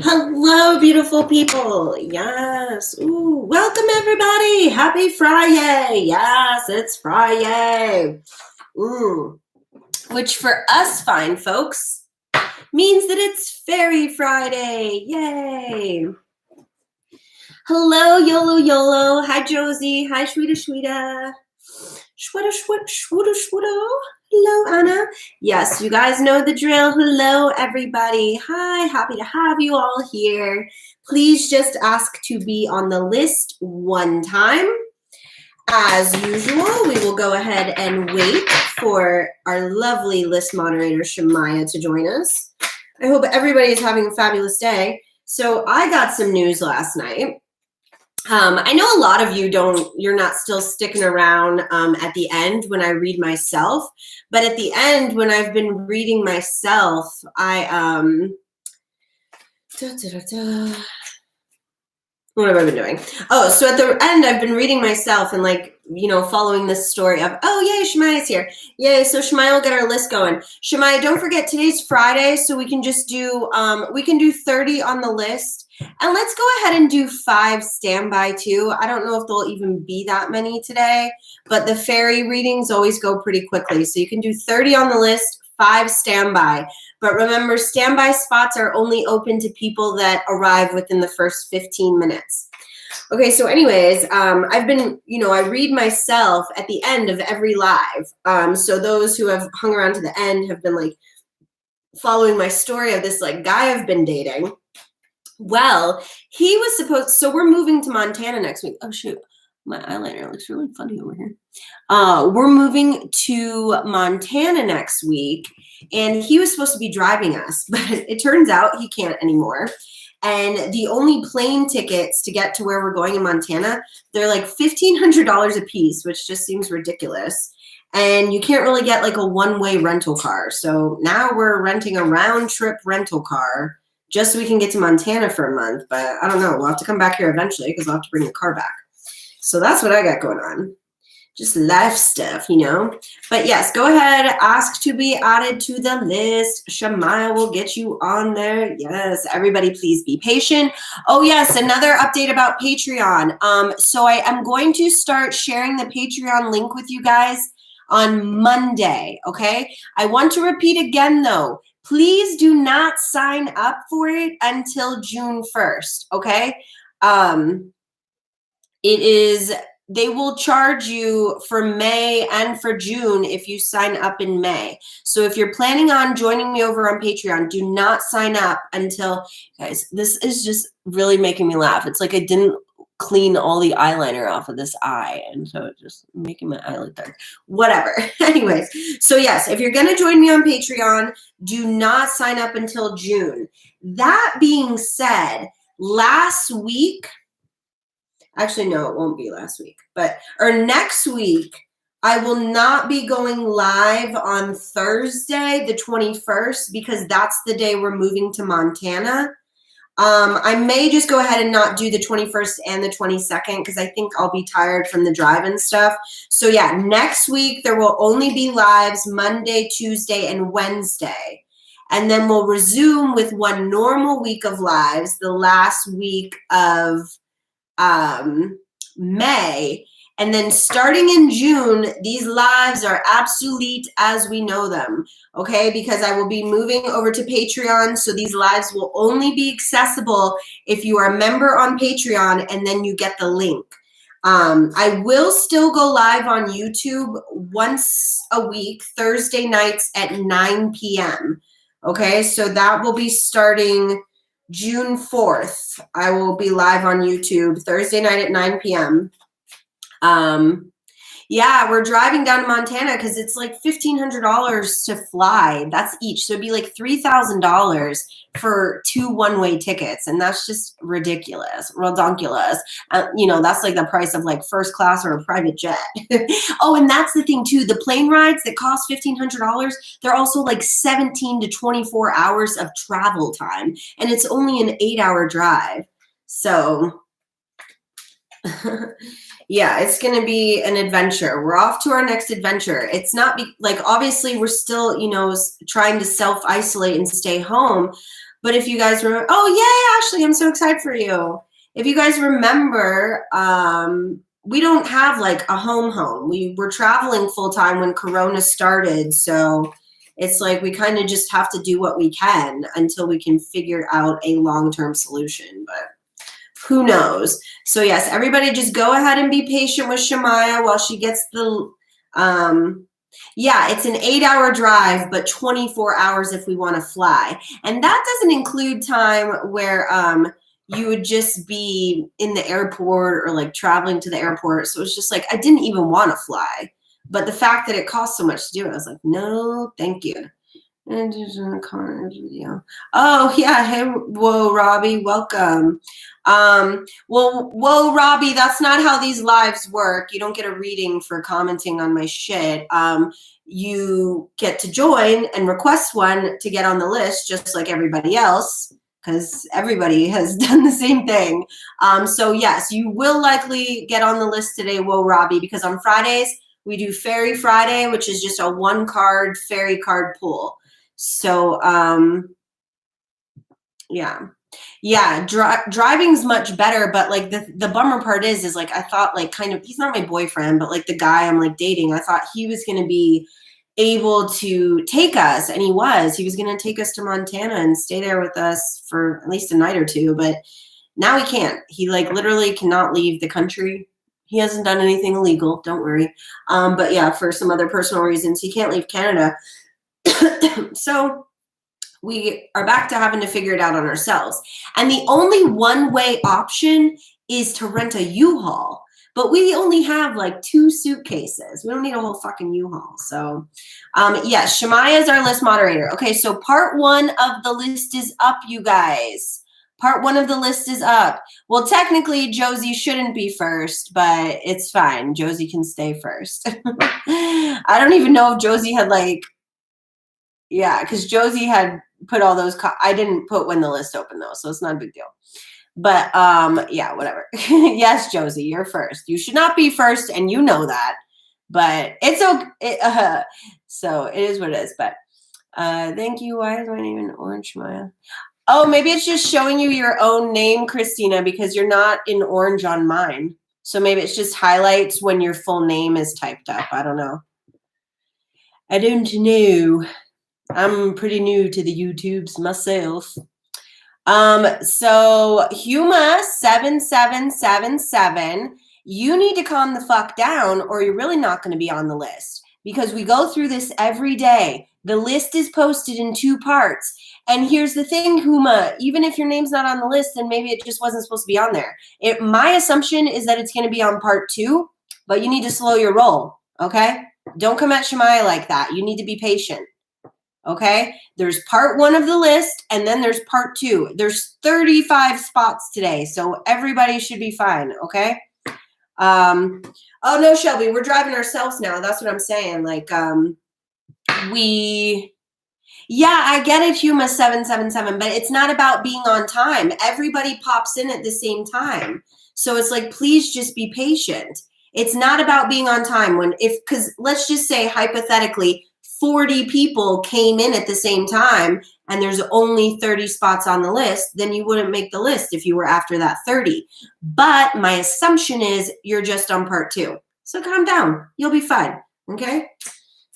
Hello, beautiful people. Yes. Ooh, welcome, everybody. Happy Friday. Yes, it's Friday. Ooh. Which for us fine folks means that it's Fairy Friday. Yay. Hello, YOLO YOLO. Hi, Josie. Hi, Shweta Shweta. Shweta. Hello, Anna. Yes, you guys know the drill. Hello, everybody. Hi, happy to have you all here. Please just ask to be on the list one time. As usual, we will go ahead and wait for our lovely list moderator, Shemaya, to join us. I hope everybody is having a fabulous day. So I got some news last night. I know a lot of you you're not still sticking around at the end when I read myself, but at the end when I've been reading myself, what have I been doing? Oh, so at the end, I've been reading myself and following this story of, oh, yay, Shemaya's here. Yay, so Shemaya will get our list going. Shemaya, don't forget today's Friday, so we can just do, 30 on the list. And let's go ahead and do 5 standby too. I don't know if there'll even be that many today, but the fairy readings always go pretty quickly. So you can do 30 on the list, 5 standby. But remember, standby spots are only open to people that arrive within the first 15 minutes. Okay, so anyways, I've been, I read myself at the end of every live. So those who have hung around to the end have been following my story of this guy I've been dating. Well, he was supposed, so we're moving to Montana next week. Oh shoot, my eyeliner looks really funny over here. We're moving to Montana next week, and he was supposed to be driving us, but it turns out he can't anymore. And the only plane tickets to get to where we're going in Montana, they're $1,500 a piece, which just seems ridiculous. And you can't really get a one-way rental car. So now we're renting a round-trip rental car just so we can get to Montana for a month. But I don't know. We'll have to come back here eventually because I'll have to bring the car back. So that's what I got going on. Just life stuff, But yes, go ahead. Ask to be added to the list. Shemaya will get you on there. Yes, everybody please be patient. Oh yes, another update about Patreon. So I am going to start sharing the Patreon link with you guys on Monday, okay? I want to repeat again though. Please do not sign up for it until June 1st, okay? They will charge you for May and for June if you sign up in May. So if you're planning on joining me over on Patreon, do not sign up until, guys, this is just really making me laugh. It's I didn't clean all the eyeliner off of this eye, and so it's just making my eye look dark. Whatever. Anyways, so yes, if you're going to join me on Patreon, do not sign up until June. That being said, last week, actually, no, it won't be last week, or next week, I will not be going live on Thursday, the 21st, because that's the day we're moving to Montana. I may just go ahead and not do the 21st and the 22nd because I think I'll be tired from the drive and stuff. So yeah, next week there will only be lives Monday, Tuesday, and Wednesday. And then we'll resume with one normal week of lives the last week of May. And then starting in June, these lives are obsolete as we know them, okay? Because I will be moving over to Patreon, so these lives will only be accessible if you are a member on Patreon and then you get the link. I will still go live on YouTube once a week, Thursday nights at 9 p.m., okay? So that will be starting June 4th. I will be live on YouTube Thursday night at 9 p.m. Yeah, we're driving down to Montana because it's $1,500 to fly. That's each. So it'd be $3,000 for 2 one-way tickets. And that's just ridiculous, redonkulous. That's the price of first class or a private jet. Oh, and that's the thing too. The plane rides that cost $1,500, they're also 17 to 24 hours of travel time. And it's only an 8-hour drive. So yeah, it's going to be an adventure. We're off to our next adventure. It's not obviously we're still, trying to self-isolate and stay home, But if you guys remember, oh yay, Ashley, I'm so excited for you. If you guys remember, we don't have like a home. We were traveling full time when Corona started. So it's like we kind of just have to do what we can until we can figure out a long-term solution. But who knows? So yes, everybody just go ahead and be patient with Shemaya while she gets the, yeah, it's an 8-hour drive, but 24 hours if we want to fly. And that doesn't include time where you would just be in the airport or like traveling to the airport. So it's just like, I didn't even want to fly. But the fact that it costs so much to do it, I was like, no, thank you. And there's a comment video. Oh yeah, hey, whoa, Robbie, welcome. Well, whoa, Robbie, that's not how these lives work. You don't get a reading for commenting on my shit. You get to join and request one to get on the list, just like everybody else, because everybody has done the same thing. So yes, you will likely get on the list today, whoa, Robbie, because on Fridays we do Fairy Friday, which is just a 1-card fairy card pool. So yeah, driving's much better, but like the bummer part is like I thought like kind of, he's not my boyfriend, but like the guy I'm like dating, I thought he was going to be able to take us, and he was going to take us to Montana and stay there with us for at least a night or two, but now he can't. He like literally cannot leave the country. He hasn't done anything illegal, don't worry. But yeah, for some other personal reasons, he can't leave Canada. So we are back to having to figure it out on ourselves. And the only one-way option is to rent a U-Haul. But we only have like 2 suitcases. We don't need a whole fucking U-Haul. So yes, Shemaya is our list moderator. Okay, so part 1 of the list is up, you guys. Part 1 of the list is up. Well, technically, Josie shouldn't be first, but it's fine. Josie can stay first. I don't even know if Josie had like, yeah, because Josie had put all those, I didn't put when the list opened though, so it's not a big deal. But yeah, whatever. Yes, Josie, you're first. You should not be first, and you know that. But it's okay. So it is what it is. But thank you. Why is my name in orange, Maya? Oh, maybe it's just showing you your own name, Christina, because you're not in orange on mine. So maybe it's just highlights when your full name is typed up. I don't know. I don't know. I'm pretty new to the YouTubes myself. So Huma7777, you need to calm the fuck down or you're really not going to be on the list, because we go through this every day. The list is posted in 2 parts. And here's the thing, Huma, even if your name's not on the list, then maybe it just wasn't supposed to be on there. My assumption is that it's going to be on part 2, but you need to slow your roll. Okay. Don't come at Shemaya like that. You need to be patient. Okay, there's part 1 of the list, and then there's part 2. There's 35 spots today, so everybody should be fine. Okay. Oh no, Shelby, we're driving ourselves now. That's what I'm saying. Like, yeah, I get it, Huma777, but it's not about being on time. Everybody pops in at the same time, so it's like, please just be patient. It's not about being on time. Because let's just say hypothetically, 40 people came in at the same time and there's only 30 spots on the list, then you wouldn't make the list if you were after that 30. But my assumption is you're just on part 2. So calm down. You'll be fine. Okay?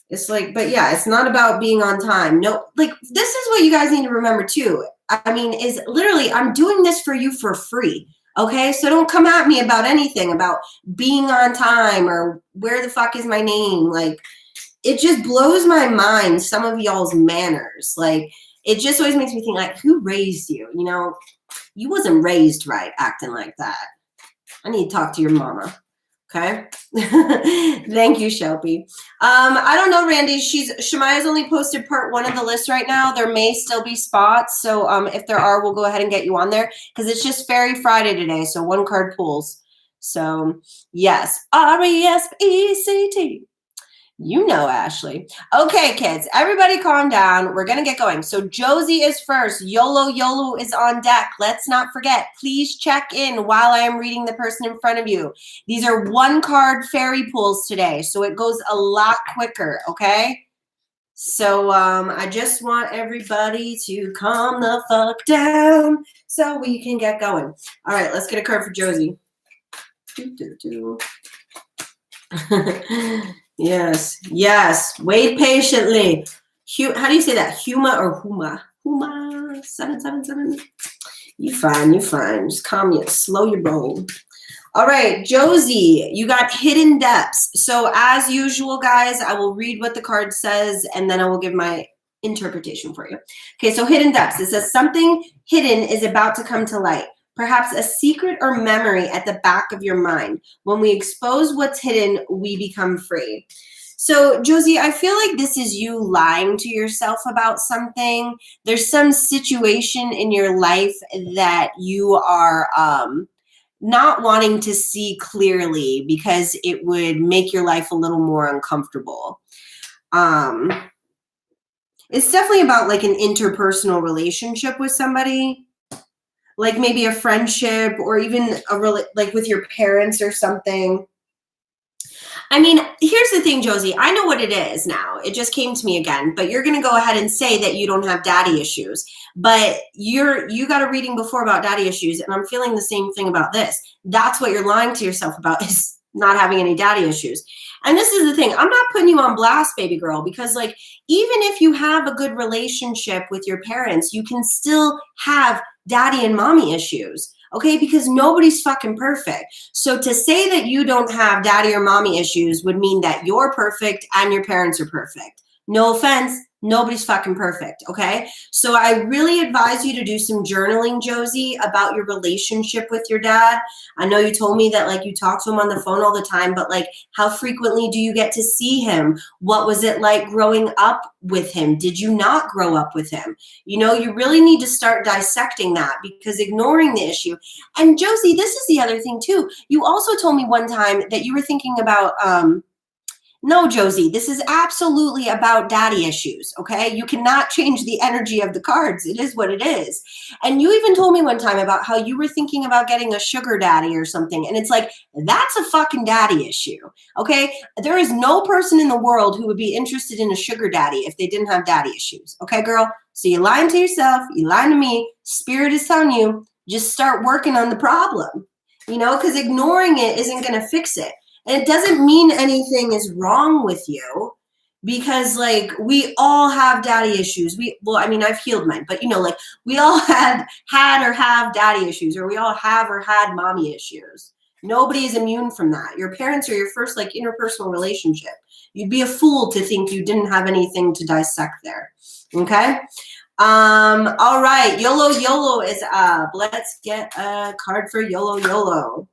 It's like, but yeah, it's not about being on time. No, like, this is what you guys need to remember too. I mean, is literally, I'm doing this for you for free. Okay? So don't come at me about anything about being on time or where the fuck is my name. Like, it just blows my mind, some of y'all's manners. Like, it just always makes me think, like, who raised you? You know, you wasn't raised right acting like that. I need to talk to your mama. Okay. Thank you, Shelby. I don't know, Randy. Shemaya's only posted part 1 of the list right now. There may still be spots. So if there are, we'll go ahead and get you on there, because it's just Fairy Friday today. So 1-card pools. So yes, RESPECT. You know, Ashley. Okay, kids, everybody calm down. We're going to get going. So Josie is first. YOLO is on deck. Let's not forget, please check in while I am reading the person in front of you. These are 1-card fairy pools today, so it goes a lot quicker, okay? So I just want everybody to calm the fuck down so we can get going. All right, let's get a card for Josie. Yes. Wait patiently. How do you say that? Huma or Huma? Huma 777. You fine. Just calm you. Slow your roll. All right, Josie, you got hidden depths. So as usual, guys, I will read what the card says and then I will give my interpretation for you. Okay, so hidden depths. It says something hidden is about to come to light. Perhaps a secret or memory at the back of your mind. When we expose what's hidden, we become free. So, Josie, I feel like this is you lying to yourself about something. There's some situation in your life that you are not wanting to see clearly because it would make your life a little more uncomfortable. It's definitely about like an interpersonal relationship with somebody. Like maybe a friendship or even like with your parents or something. I mean, here's the thing, Josie. I know what it is now. It just came to me again. But you're going to go ahead and say that you don't have daddy issues. But you got a reading before about daddy issues, and I'm feeling the same thing about this. That's what you're lying to yourself about, is not having any daddy issues. And this is the thing. I'm not putting you on blast, baby girl, because like even if you have a good relationship with your parents, you can still have daddy and mommy issues. Okay, because nobody's fucking perfect. So to say that you don't have daddy or mommy issues would mean that you're perfect and your parents are perfect. No offense, nobody's fucking perfect, okay? So I really advise you to do some journaling, Josie, about your relationship with your dad. I know you told me that like you talk to him on the phone all the time, but like how frequently do you get to see him? What was it like growing up with him? Did you not grow up with him? You know, you really need to start dissecting that, because ignoring the issue. And Josie, this is the other thing too. You also told me one time that you were thinking about, no, Josie, this is absolutely about daddy issues, okay? You cannot change the energy of the cards. It is what it is. And you even told me one time about how you were thinking about getting a sugar daddy or something. And it's like, that's a fucking daddy issue, okay? There is no person in the world who would be interested in a sugar daddy if they didn't have daddy issues, okay, girl? So you're lying to yourself. You're lying to me. Spirit is telling you, just start working on the problem, you know, because ignoring it isn't going to fix it. And it doesn't mean anything is wrong with you, because like we all have daddy issues. I've healed mine, but you know, like we all had or have daddy issues, or we all have or had mommy issues. Nobody is immune from that. Your parents are your first like interpersonal relationship. You'd be a fool to think you didn't have anything to dissect there. Okay. All right. YOLO is up. Let's get a card for YOLO.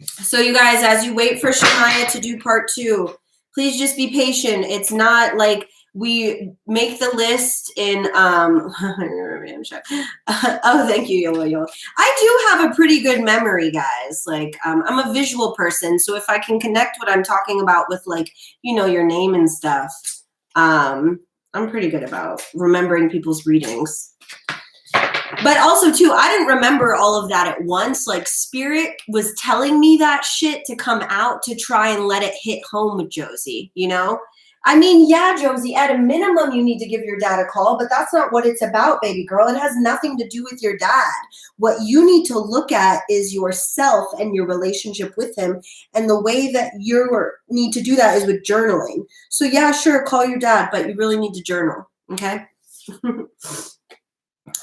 So you guys, as you wait for Shemaya to do part 2, please just be patient. It's not like we make the list in, oh, thank you, YOLO. I do have a pretty good memory, guys. Like, I'm a visual person. So if I can connect what I'm talking about with like, you know, your name and stuff, I'm pretty good about remembering people's readings. But also, too, I didn't remember all of that at once. Like, Spirit was telling me that shit to come out to try and let it hit home with Josie, you know? I mean, yeah, Josie, at a minimum, you need to give your dad a call, but that's not what it's about, baby girl. It has nothing to do with your dad. What you need to look at is yourself and your relationship with him. And the way that you need to do that is with journaling. So, yeah, sure, call your dad, but you really need to journal, okay?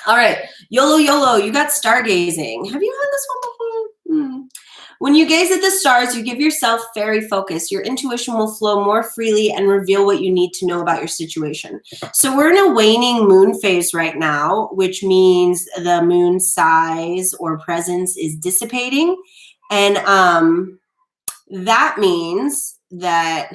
All right, YOLO, you got stargazing. Have you had this one before? When you gaze at the stars, you give yourself fairy focus. Your intuition will flow more freely and reveal what you need to know about your situation. So we're in a waning moon phase right now, which means the moon size or presence is dissipating. And that means that...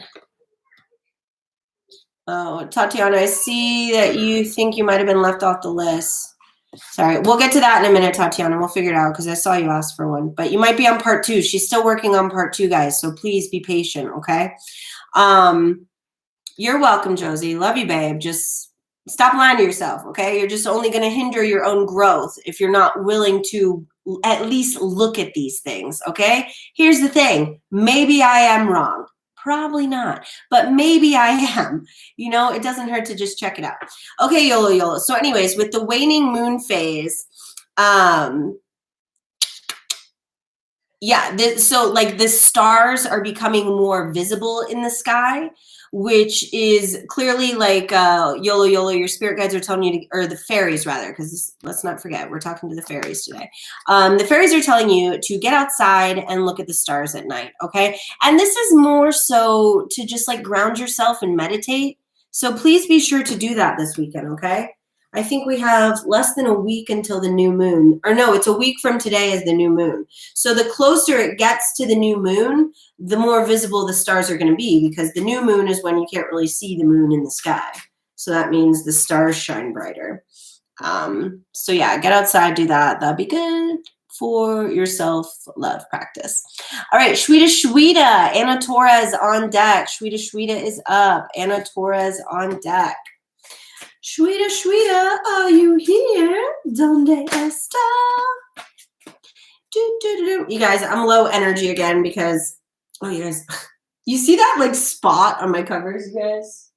Oh, Tatiana, I see that you think you might have been left off the list. Sorry, we'll get to that in a minute, Tatiana. We'll figure it out because I saw you ask for one. But you might be on part 2. She's still working on part 2, guys. So please be patient, okay? You're welcome, Josie. Love you, babe. Just stop lying to yourself, okay? You're just only going to hinder your own growth if you're not willing to at least look at these things, okay? Here's the thing. Maybe I am wrong. Probably not, but maybe I am. You know, it doesn't hurt to just check it out. Okay, YOLO YOLO. So anyways, with the waning moon phase, yeah, so like the stars are becoming more visible in the sky, which is clearly like YOLO YOLO, your spirit guides are telling you to, or the fairies rather, because let's not forget, we're talking to the fairies today. The fairies are telling you to get outside and look at the stars at night, okay? And this is more so to just like ground yourself and meditate. So please be sure to do that this weekend, okay? I think we have less than a week until the new moon, or no, it's a week from today is the new moon. So the closer it gets to the new moon, the more visible the stars are going to be, because the new moon is when you can't really see the moon in the sky. So that means the stars shine brighter. So yeah, get outside, do that. That'd be good for your self-love practice. All right, Shweta, Anna Torres on deck. Shweta is up. Anna Torres on deck. Shweta, are you here? Donde está? You guys, I'm low energy again because, oh, you guys, you see that like spot on my covers, you guys?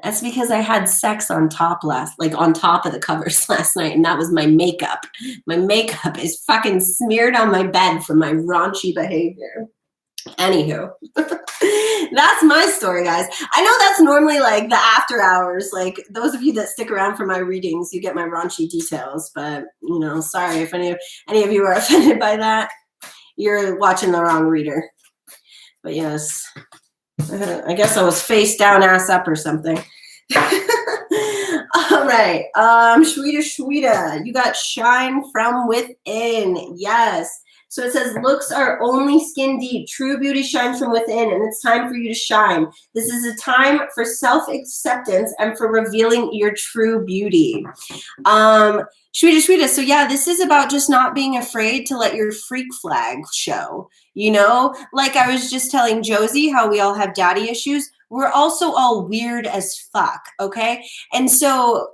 That's because I had sex on top on top of the covers last night, and that was my makeup. My makeup is fucking smeared on my bed from my raunchy behavior. Anywho, that's my story, guys. I know that's normally like the after hours. Like those of you that stick around for my readings, you get my raunchy details. But you know, sorry if any of you are offended by that. You're watching the wrong reader. But yes, I guess I was face down, ass up, or something. All right, Shweta, you got shine from within. Yes. So it says, looks are only skin deep. True beauty shines from within, and it's time for you to shine. This is a time for self-acceptance and for revealing your true beauty. Shweta. So yeah, this is about just not being afraid to let your freak flag show. You know, like I was just telling Josie how we all have daddy issues. We're also all weird as fuck, okay? And so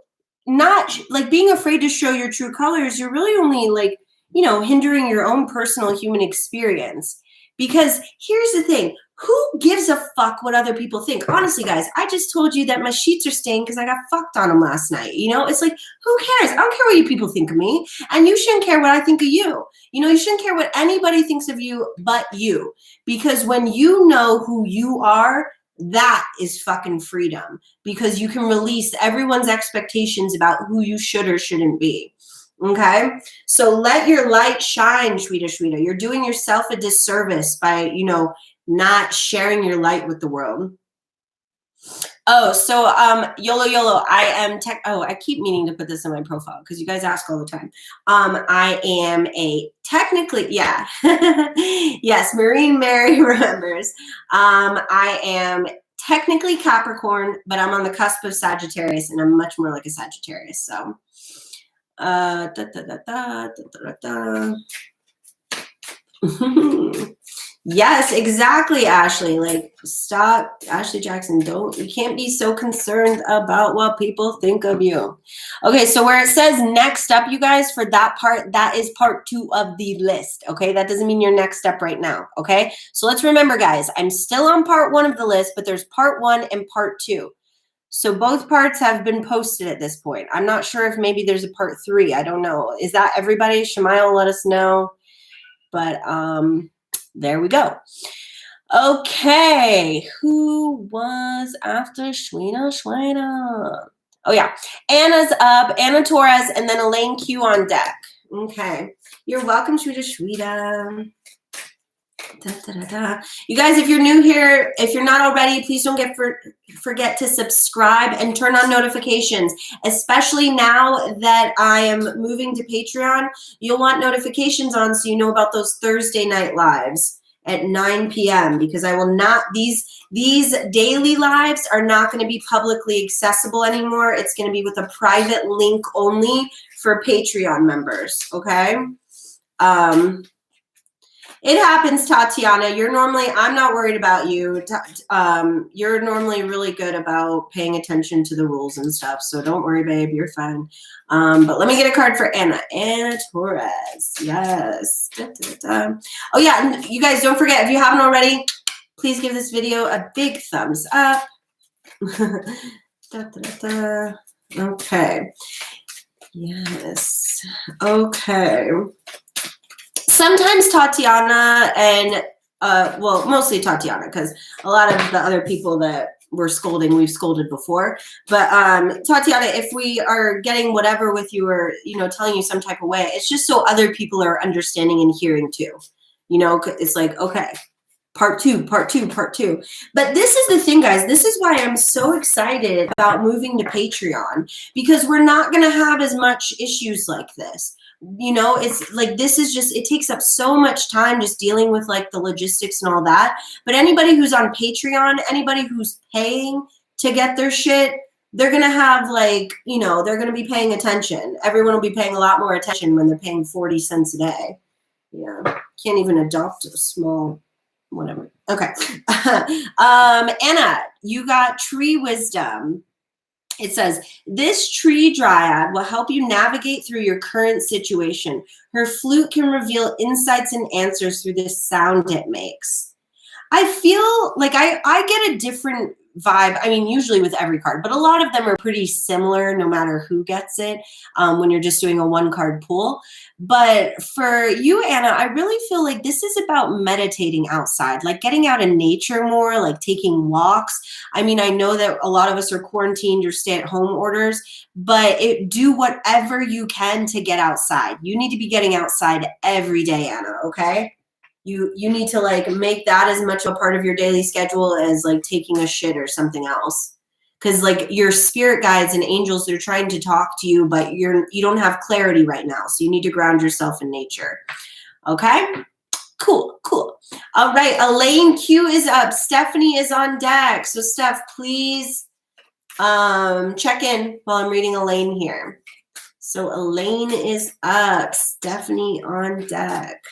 not like being afraid to show your true colors, you're really only like, you know, hindering your own personal human experience. Because here's the thing, who gives a fuck what other people think? Honestly, guys, I just told you that my sheets are stained because I got fucked on them last night. You know, it's like, who cares? I don't care what you people think of me. And you shouldn't care what I think of you. You know, you shouldn't care what anybody thinks of you but you. Because when you know who you are, that is fucking freedom. Because you can release everyone's expectations about who you should or shouldn't be. Okay, so let your light shine, Shweta. You're doing yourself a disservice by, you know, not sharing your light with the world. Oh, so YOLO, I am I keep meaning to put this in my profile because you guys ask all the time. I am technically, yeah. Yes, Marine Mary remembers. I am technically Capricorn, but I'm on the cusp of Sagittarius, and I'm much more like a Sagittarius, so. Yes, exactly, Ashley. Like, stop, Ashley Jackson. You can't be so concerned about what people think of you. Okay, so where it says next up, you guys, for that part, that is part 2 of the list. Okay, that doesn't mean you're next up right now. Okay, so let's remember, guys, I'm still on part 1 of the list, but there's part 1 and part 2. So both parts have been posted at this point. I'm not sure if maybe there's a part 3. I don't know. Is that everybody? Shemaya will let us know. But there we go. Okay. Who was after Shweta? Oh, yeah. Anna's up. Anna Torres, and then Elaine Q on deck. Okay. You're welcome, Shweta. You guys, if you're new here, if you're not already, please don't forget to subscribe and turn on notifications, especially now that I am moving to Patreon. You'll want notifications on so you know about those Thursday night lives at 9 p.m. because I will not, these daily lives are not going to be publicly accessible anymore. It's going to be with a private link only for Patreon members, okay? It happens, Tatiana. I'm not worried about you. You're normally really good about paying attention to the rules and stuff. So don't worry, babe. You're fine. But let me get a card for Anna. Anna Torres. Yes. Oh, yeah. You guys, don't forget, if you haven't already, Please give this video a big thumbs up. Okay. Yes. Okay. Sometimes Tatiana and well, mostly Tatiana, because a lot of the other people that we're scolding, we've scolded before. But Tatiana, if we are getting whatever with you or, you know, telling you some type of way, it's just so other people are understanding and hearing too. You know, it's like, okay, part two. But this is the thing, guys. This is why I'm so excited about moving to Patreon, because we're not going to have as much issues like this. You know, it's like, this is just, it takes up so much time just dealing with like the logistics and all that. But anybody who's on Patreon, anybody who's paying to get their shit, they're going to have like, you know, they're going to be paying attention. Everyone will be paying a lot more attention when they're paying 40 cents a day. Yeah. Can't even adopt a small, whatever. Okay. Anna, you got tree wisdom. It says, this tree dryad will help you navigate through your current situation. Her flute can reveal insights and answers through the sound it makes. I feel like I get a different vibe. I mean, usually with every card, but a lot of them are pretty similar no matter who gets it when you're just doing a one card pool. But for you, Anna, I really feel like this is about meditating outside, like getting out in nature more, like taking walks. I mean, I know that a lot of us are quarantined or stay at home orders, but do whatever you can to get outside. You need to be getting outside every day, Anna, okay? You need to like make that as much a part of your daily schedule as like taking a shit or something else. Because like your spirit guides and angels, they're trying to talk to you, but you don't have clarity right now. So you need to ground yourself in nature. Okay? Cool. All right, Elaine Q is up. Stephanie is on deck. So Steph, please check in while I'm reading Elaine here. So Elaine is up. Stephanie on deck.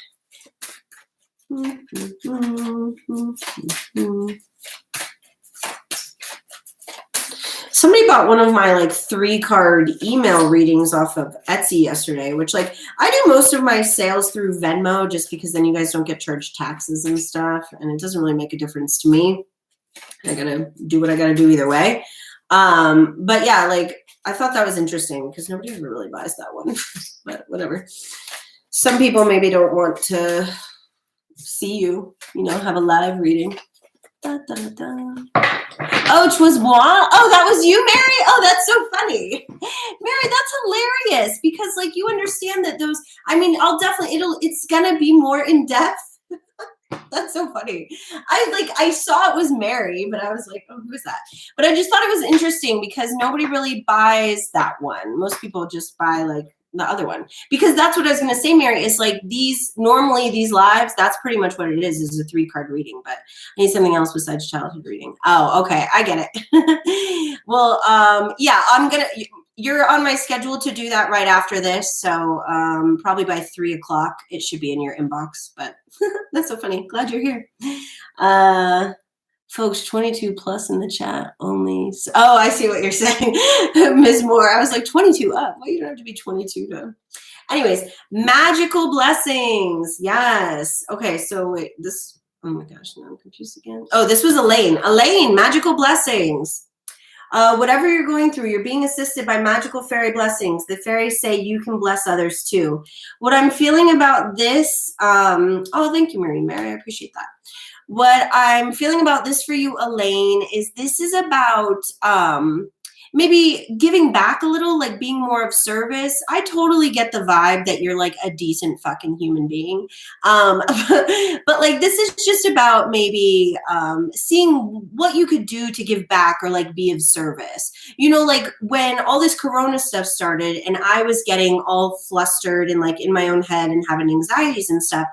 Somebody bought one of my like 3-card email readings off of Etsy yesterday, which like I do most of my sales through Venmo just because then you guys don't get charged taxes and stuff, and it doesn't really make a difference to me. I gotta do what I gotta do either way. But yeah, like I thought that was interesting because nobody ever really buys that one, but whatever. Some people maybe don't want to see you know, have a live reading. Da, da, da. Oh, it was Juan. Oh, that was you, Mary? Oh, that's so funny. Mary, that's hilarious because like you understand that those, I mean, it's gonna be more in depth. That's so funny. I saw it was Mary, but I was like, oh, who is that? But I just thought it was interesting because nobody really buys that one. Most people just buy like the other one, because that's what I was going to say, Mary, is like normally these lives, that's pretty much what it is a 3-card reading, but I need something else besides childhood reading. Oh, okay. I get it. Well, yeah, you're on my schedule to do that right after this. So probably by 3:00, it should be in your inbox, but that's so funny. Glad you're here. Folks, 22 plus in the chat only. Oh, I see what you're saying, Ms. Moore. I was like 22 up. Well, you don't have to be 22 to. Anyways, magical blessings. Yes. Okay, so wait, oh my gosh, now I'm confused again. Oh, this was Elaine. Elaine, magical blessings. Whatever you're going through, you're being assisted by magical fairy blessings. The fairies say you can bless others too. What I'm feeling about this, oh, thank you, Mary. I appreciate that. What I'm feeling about this for you, Elaine, is this is about maybe giving back a little, like being more of service. I totally get the vibe that you're like a decent fucking human being. But like this is just about maybe seeing what you could do to give back or like be of service. You know, like when all this corona stuff started and I was getting all flustered and like in my own head and having anxieties and stuff,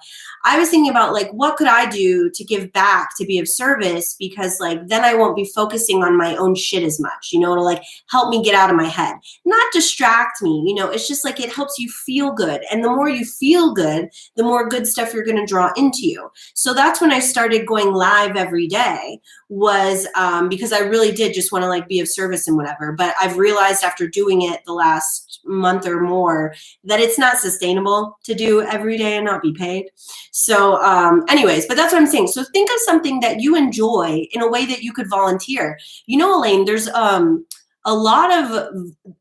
I was thinking about like, what could I do to give back, to be of service? Because like, then I won't be focusing on my own shit as much, you know, to like help me get out of my head, not distract me. You know, it's just like it helps you feel good. And the more you feel good, the more good stuff you're going to draw into you. So that's when I started going live every day, was because I really did just want to like be of service and whatever. But I've realized after doing it the last month or more that it's not sustainable to do every day and not be paid. So anyways, but that's what I'm saying. So think of something that you enjoy in a way that you could volunteer. You know, Elaine, there's a lot of,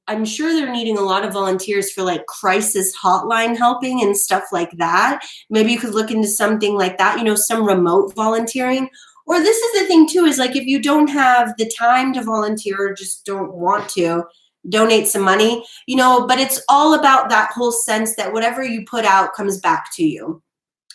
I'm sure they're needing a lot of volunteers for like crisis hotline helping and stuff like that. Maybe you could look into something like that, you know, some remote volunteering. Or this is the thing too, is like if you don't have the time to volunteer or just don't want to, donate some money, you know, but it's all about that whole sense that whatever you put out comes back to you.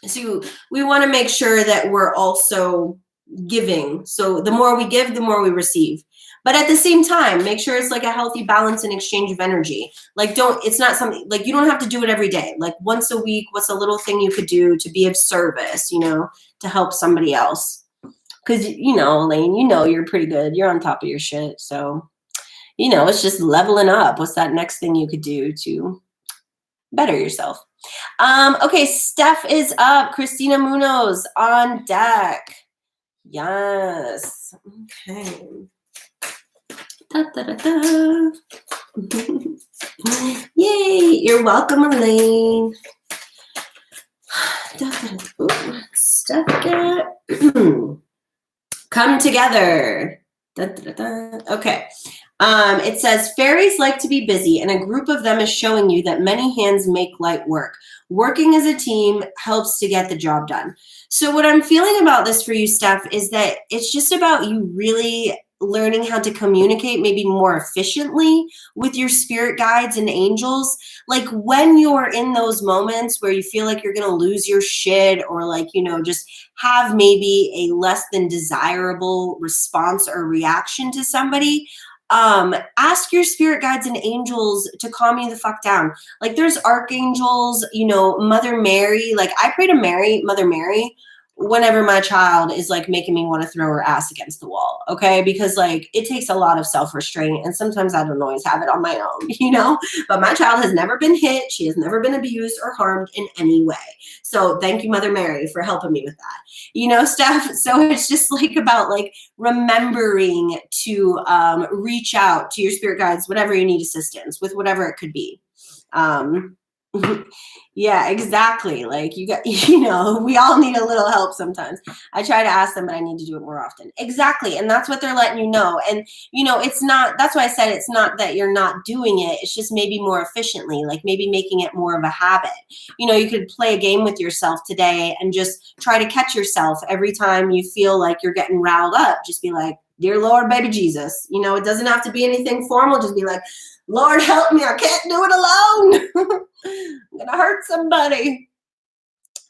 So we want to make sure that we're also giving. So the more we give, the more we receive. But at the same time, make sure it's like a healthy balance and exchange of energy. Like it's not something, like you don't have to do it every day. Like once a week, what's a little thing you could do to be of service, you know, to help somebody else? Because, you know, Elaine, you know, you're pretty good. You're on top of your shit. So, you know, it's just leveling up. What's that next thing you could do to better yourself? Okay, Steph is up. Christina Munoz on deck. Yes. Okay. Da, da, da, da. Yay. You're welcome, Elaine. Steph, come together. Da, da, da, da. Okay. It says, fairies like to be busy, and a group of them is showing you that many hands make light work. Working as a team helps to get the job done. So what I'm feeling about this for you, Steph, is that it's just about you really learning how to communicate maybe more efficiently with your spirit guides and angels. Like when you're in those moments where you feel like you're going to lose your shit, or like, you know, just have maybe a less than desirable response or reaction to somebody, ask your spirit guides and angels to calm you the fuck down. Like there's archangels, you know, Mother Mary. Like I pray to Mother Mary, whenever my child is like making me want to throw her ass against the wall. Okay. Because like it takes a lot of self-restraint, and sometimes I don't always have it on my own, you know, but my child has never been hit. She has never been abused or harmed in any way. So thank you, Mother Mary, for helping me with that, you know, Steph. So it's just like about like remembering to reach out to your spirit guides whenever you need assistance with whatever it could be. Yeah, exactly. Like you got, you know, we all need a little help sometimes. I try to ask them, but I need to do it more often. Exactly. And that's what they're letting you know. And, you know, it's not, that's why I said it's not that you're not doing it. It's just maybe more efficiently, like maybe making it more of a habit. You know, you could play a game with yourself today and just try to catch yourself every time you feel like you're getting riled up. Just be like, dear Lord, baby Jesus. You know, it doesn't have to be anything formal. Just be like, Lord, help me. I can't do it alone. I'm going to hurt somebody.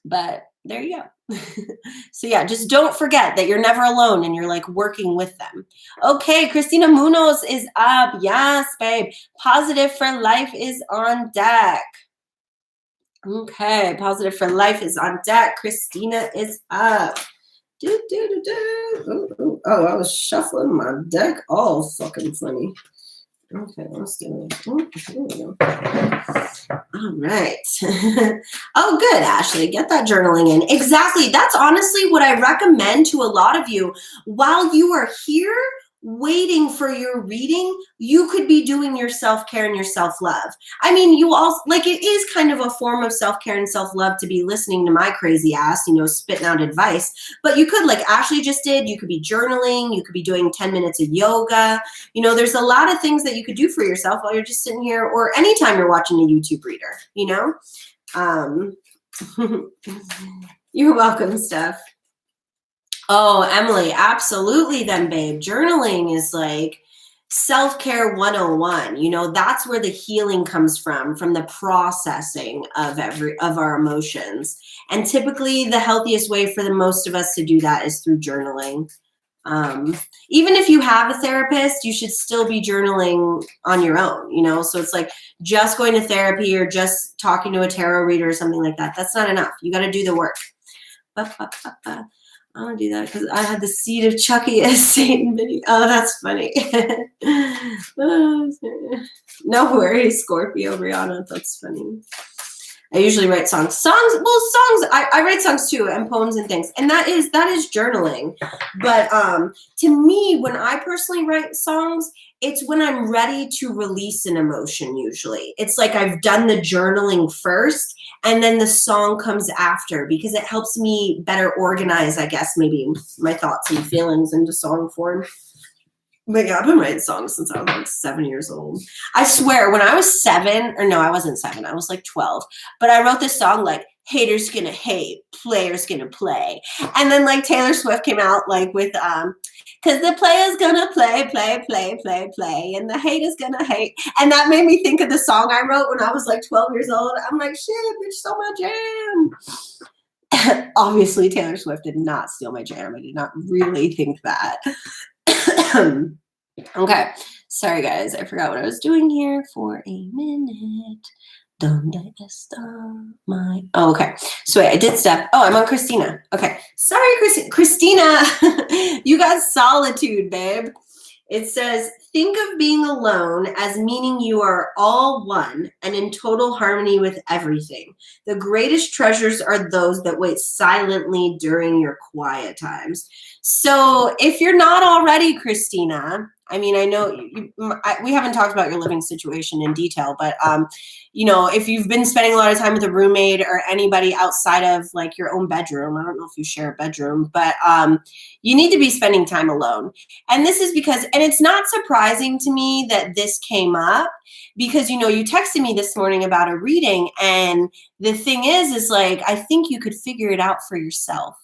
But there you go. So yeah, just don't forget that you're never alone and you're like working with them. Okay, Christina Munoz is up. Yes, babe. Positive for Life is on deck. Okay, Positive for Life is on deck. Christina is up. Oh, I was shuffling my deck all fucking funny. Okay, let's do it. Here we go. All right. Oh, good, Ashley. Get that journaling in. Exactly. That's honestly what I recommend to a lot of you. While you are here waiting for your reading, you could be doing your self-care and your self-love. I mean, you also, like, it is kind of a form of self-care and self-love to be listening to my crazy ass, you know, spitting out advice. But you could, like Ashley just did, you could be journaling, you could be doing 10 minutes of yoga. You know, there's a lot of things that you could do for yourself while you're just sitting here, or anytime you're watching a YouTube reader, you know? You're welcome, Steph. Oh, Emily, absolutely then, babe. Journaling is like self-care 101. You know, that's where the healing comes from the processing of our emotions. And typically the healthiest way for the most of us to do that is through journaling. Even if you have a therapist, you should still be journaling on your own, you know? So it's like just going to therapy or just talking to a tarot reader or something like that. That's not enough. You got to do the work. I want to do that because I had the seed of Chucky as Satan video. Oh, that's funny. No worries, Scorpio, Brianna. That's funny. I usually write songs. I write songs too, and poems and things. And that is journaling. But to me, when I personally write songs, it's when I'm ready to release an emotion usually. It's like I've done the journaling first and then the song comes after because it helps me better organize, I guess, maybe my thoughts and feelings into song form. But yeah, I've been writing songs since I was like 7 years old. I swear, when I was 7, or no, I wasn't 7, I was like 12. But I wrote this song like, haters gonna hate, players gonna play. And then like Taylor Swift came out like with, cause the player's gonna play, and the hater's gonna hate. And that made me think of the song I wrote when I was like 12 years old. I'm like, shit, bitch, so my jam. Obviously, Taylor Swift did not steal my jam. I did not really think that. Okay, sorry guys, I forgot what I was doing here for a minute. Donde está my... Oh, okay. So wait, I did stuff. Oh, I'm on Christina. Okay, sorry, Christina. You got solitude, babe. It says, think of being alone as meaning you are all one and in total harmony with everything. The greatest treasures are those that wait silently during your quiet times. So if you're not already, Christina, I mean, I know we haven't talked about your living situation in detail, but, you know, if you've been spending a lot of time with a roommate or anybody outside of like your own bedroom, I don't know if you share a bedroom, but you need to be spending time alone. And this is because, and it's not surprising to me that this came up because, you know, you texted me this morning about a reading. And the thing is like, I think you could figure it out for yourself.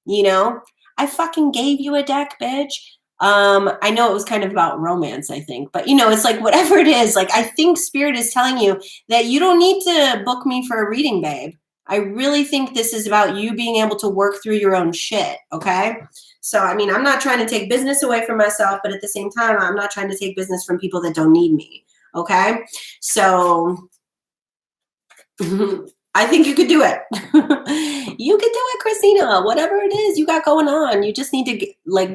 You know, I fucking gave you a deck, bitch. I know it was kind of about romance, I think, but you know, it's like whatever it is, like I think Spirit is telling you that you don't need to book me for a reading, babe. I really think this is about you being able to work through your own shit, okay? So, I mean, I'm not trying to take business away from myself, but at the same time, I'm not trying to take business from people that don't need me, okay? So, I think you could do it. You could do it, Christina. Whatever it is you got going on, you just need to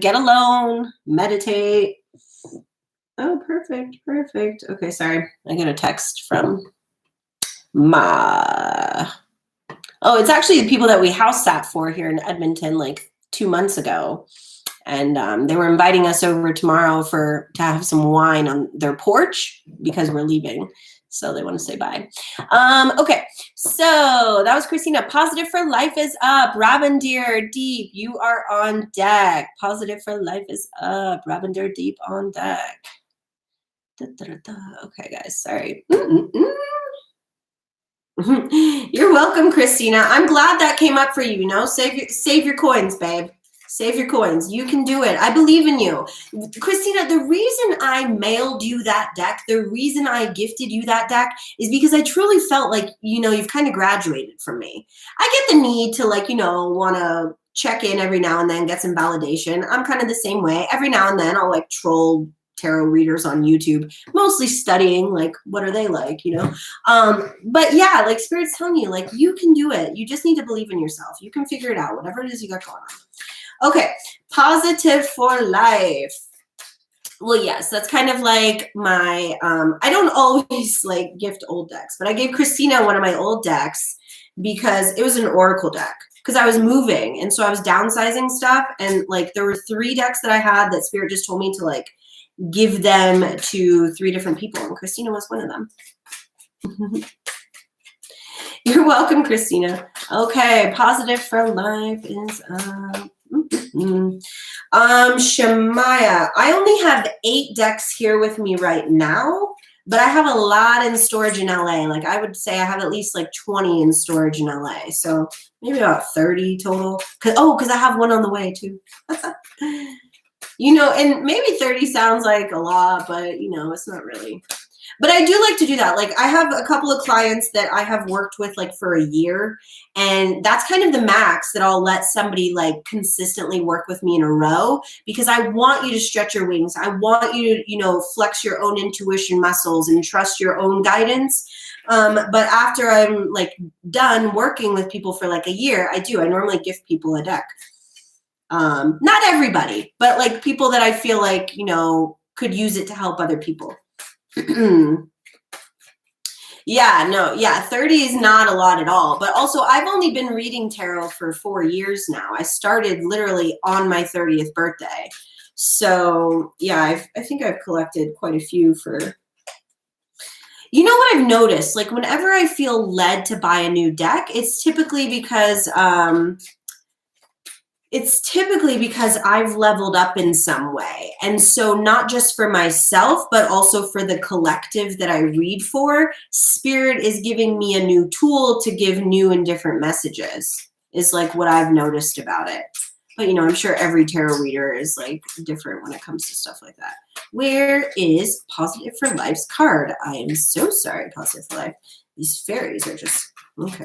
get alone, meditate. Oh, perfect. Okay, sorry. I got a text from Oh, it's actually the people that we house sat for here in Edmonton like 2 months ago. And they were inviting us over tomorrow to have some wine on their porch because we're leaving. So they want to say bye. Okay, so that was Christina. Positive for life is up. Robin Deer Deep, you are on deck. Positive for life is up. Robin Deer Deep on deck. Okay, guys, sorry. You're welcome, Christina. I'm glad that came up for you. You know, save your coins, babe. Save your coins. You can do it. I believe in you. Christina, the reason I mailed you that deck, the reason I gifted you that deck is because I truly felt like, you know, you've kind of graduated from me. I get the need to like, you know, want to check in every now and then, get some validation. I'm kind of the same way. Every now and then I'll like troll tarot readers on YouTube, mostly studying like what are they like, you know. But yeah, like Spirit's telling you like you can do it. You just need to believe in yourself. You can figure it out, whatever it is you got going on. Okay, positive for life. Well, yes, that's kind of like my, I don't always like gift old decks, but I gave Christina one of my old decks because it was an oracle deck because I was moving. And so I was downsizing stuff. And like, there were 3 decks that I had that Spirit just told me to like give them to 3 different people. And Christina was one of them. You're welcome, Christina. Okay, positive for life is, Shemaya, I only have 8 decks here with me right now, but I have a lot in storage in LA. Like I would say I have at least like 20 in storage in LA. So maybe about 30 total. Cause I have one on the way too. You know, and maybe 30 sounds like a lot, but you know, it's not really. But I do like to do that. Like I have a couple of clients that I have worked with like for a year, and that's kind of the max that I'll let somebody like consistently work with me in a row because I want you to stretch your wings. I want you to, you know, flex your own intuition muscles and trust your own guidance. But after I'm like done working with people for like a year, I normally gift people a deck. Not everybody, but like people that I feel like, you know, could use it to help other people. Yeah, no, yeah, 30 is not a lot at all. But also, I've only been reading tarot for 4 years now. I started literally on my 30th birthday. So, yeah, I think I've collected quite a few for... You know what I've noticed? Like, whenever I feel led to buy a new deck, it's typically because I've leveled up in some way. And so not just for myself, but also for the collective that I read for, Spirit is giving me a new tool to give new and different messages, is like what I've noticed about it. But, you know, I'm sure every tarot reader is like different when it comes to stuff like that. Where is Positive for Life's card? I am so sorry, Positive for Life. These fairies are just, okay,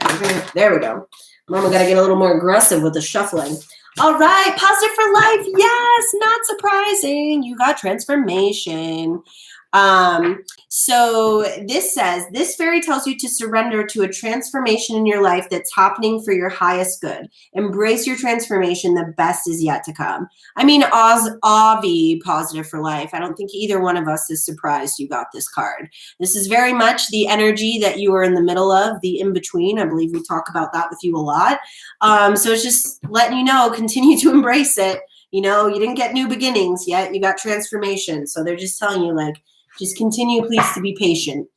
there we go. Mama got to get a little more aggressive with the shuffling. All right, Positive for Life. Yes, not surprising. You got transformation. So this says, this fairy tells you to surrender to a transformation in your life that's happening for your highest good. Embrace your transformation. The best is yet to come. I mean, Avi, Positive for Life. I don't think either one of us is surprised you got this card. This is very much the energy that you are in the middle of, the in-between. I believe we talk about that with you a lot. So it's just letting you know, continue to embrace it. You know, you didn't get new beginnings yet. You got transformation. So they're just telling you, like, just continue, please, to be patient.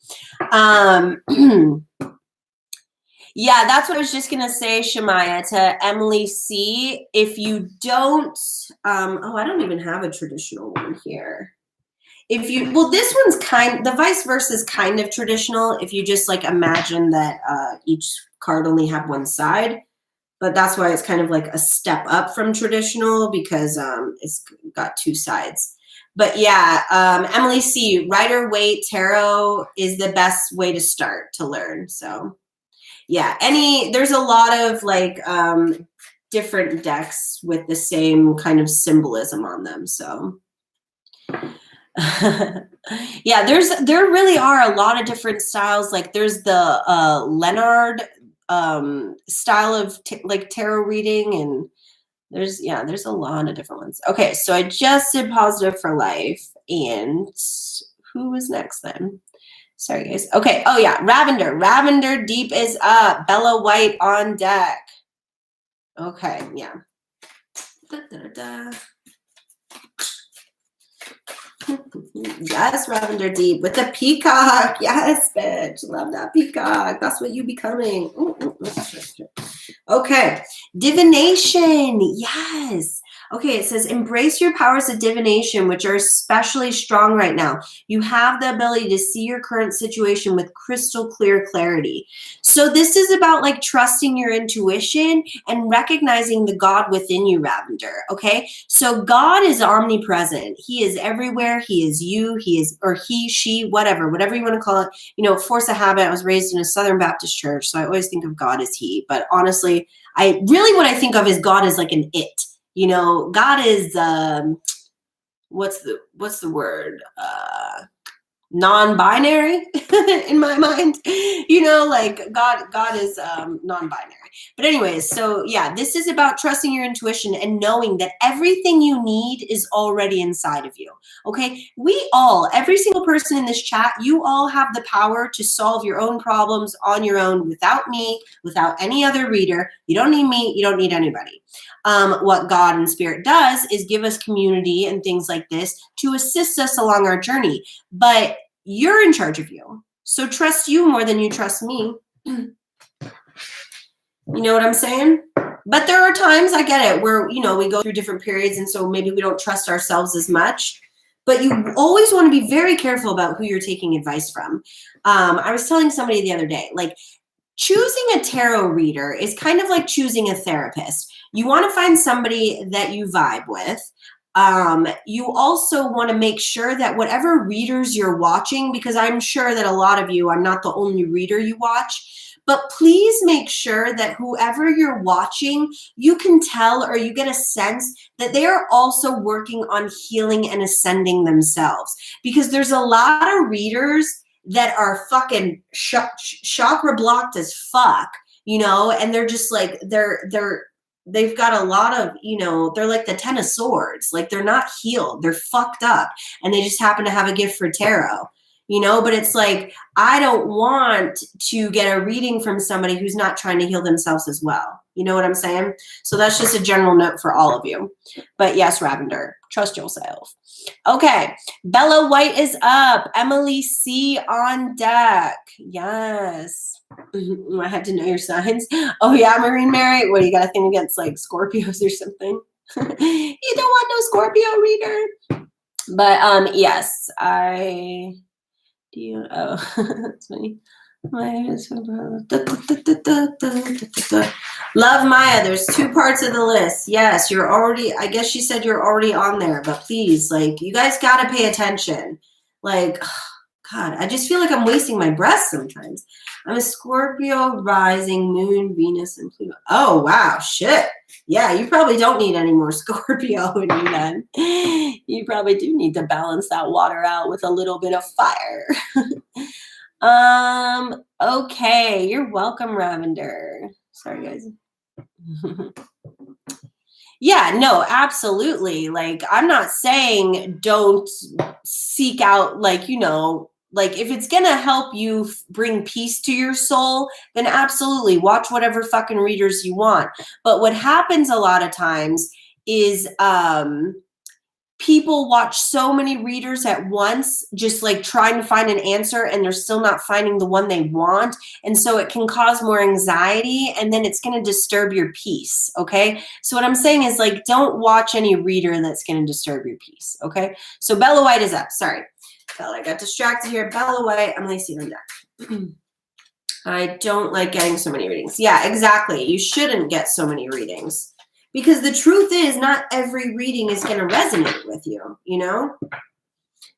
Yeah, that's what I was just going to say, Shemaya, to Emily C. If you don't, oh, I don't even have a traditional one here. If you, well, this one's the vice versa is kind of traditional. If you just like imagine that each card only had one side, but that's why it's kind of like a step up from traditional because it's got two sides. But yeah, Emily C., Rider-Waite Tarot is the best way to start to learn. So yeah, there's a lot of like different decks with the same kind of symbolism on them. So yeah, there really are a lot of different styles. Like there's the Leonard style of like tarot reading, and there's a lot of different ones. Okay, so I just did Positive for Life, and who was next then? Sorry, guys. Okay, oh yeah, Ravender Deep is up. Bella White on deck. Okay, yeah. Yes, Ravender Deep with the peacock. Yes, bitch. Love that peacock. That's what you becoming. Okay. Divination. Yes. Okay, it says embrace your powers of divination, which are especially strong right now. You have the ability to see your current situation with crystal clear clarity. So this is about like trusting your intuition and recognizing the God within you, Ravender. Okay, so God is omnipresent. He is everywhere. He is you. He is, or he, she, whatever you want to call it. You know, force of habit. I was raised in a Southern Baptist church, so I always think of God as he. But honestly, what I think of is God as like an it. You know, God is what's the word? Non-binary in my mind. You know, like God is non-binary. But anyways, so yeah, this is about trusting your intuition and knowing that everything you need is already inside of you. Okay, every single person in this chat, you all have the power to solve your own problems on your own without me, without any other reader. You don't need me, you don't need anybody. What God and Spirit does is give us community and things like this to assist us along our journey. But you're in charge of you. So trust you more than you trust me. You know what I'm saying? But there are times, I get it, where, you know, we go through different periods and so maybe we don't trust ourselves as much. But you always want to be very careful about who you're taking advice from. I was telling somebody the other day, like, choosing a tarot reader is kind of like choosing a therapist. You want to find somebody that you vibe with. You also want to make sure that whatever readers you're watching, because I'm sure that a lot of you, I'm not the only reader you watch, but please make sure that whoever you're watching, you can tell or you get a sense that they are also working on healing and ascending themselves. Because there's a lot of readers that are fucking chakra blocked as fuck, you know, and they're just like, they're they've got a lot of, they're like the 10 of swords. Like they're not healed. They're fucked up. And they just happen to have a gift for tarot, but it's like, I don't want to get a reading from somebody who's not trying to heal themselves as well. You know what I'm saying? So that's just a general note for all of you. But yes, Ravender, trust yourself. Okay. Bella White is up. Emily C on deck. Yes. I had to know your signs. Oh yeah, Marine Mary. What, you got a thing against like Scorpios or something? You don't want no Scorpio reader. But yes, I do. Oh, that's funny. Love Maya. There's 2 parts of the list. Yes, you're already, I guess she said you're already on there, but please, like, you guys got to pay attention. Like, oh, God, I just feel like I'm wasting my breath sometimes. I'm a Scorpio rising, Moon, Venus, and Pluto. Oh, wow, shit. Yeah, you probably don't need any more Scorpio in you then. You probably do need to balance that water out with a little bit of fire. Okay, you're welcome, Ravender. Sorry, guys. Yeah, no, absolutely. Like, I'm not saying don't seek out, like, like if it's going to help you bring peace to your soul, then absolutely watch whatever fucking readers you want. But what happens a lot of times is, people watch so many readers at once, just like trying to find an answer, and they're still not finding the one they want. And so it can cause more anxiety, and then it's going to disturb your peace. Okay. So what I'm saying is, like, don't watch any reader that's going to disturb your peace. Okay. So Bella White is up. Sorry, Bella, I got distracted here. Bella White, Emily C on deck. I don't like getting so many readings. Yeah, exactly. You shouldn't get so many readings. Because the truth is, not every reading is going to resonate with you,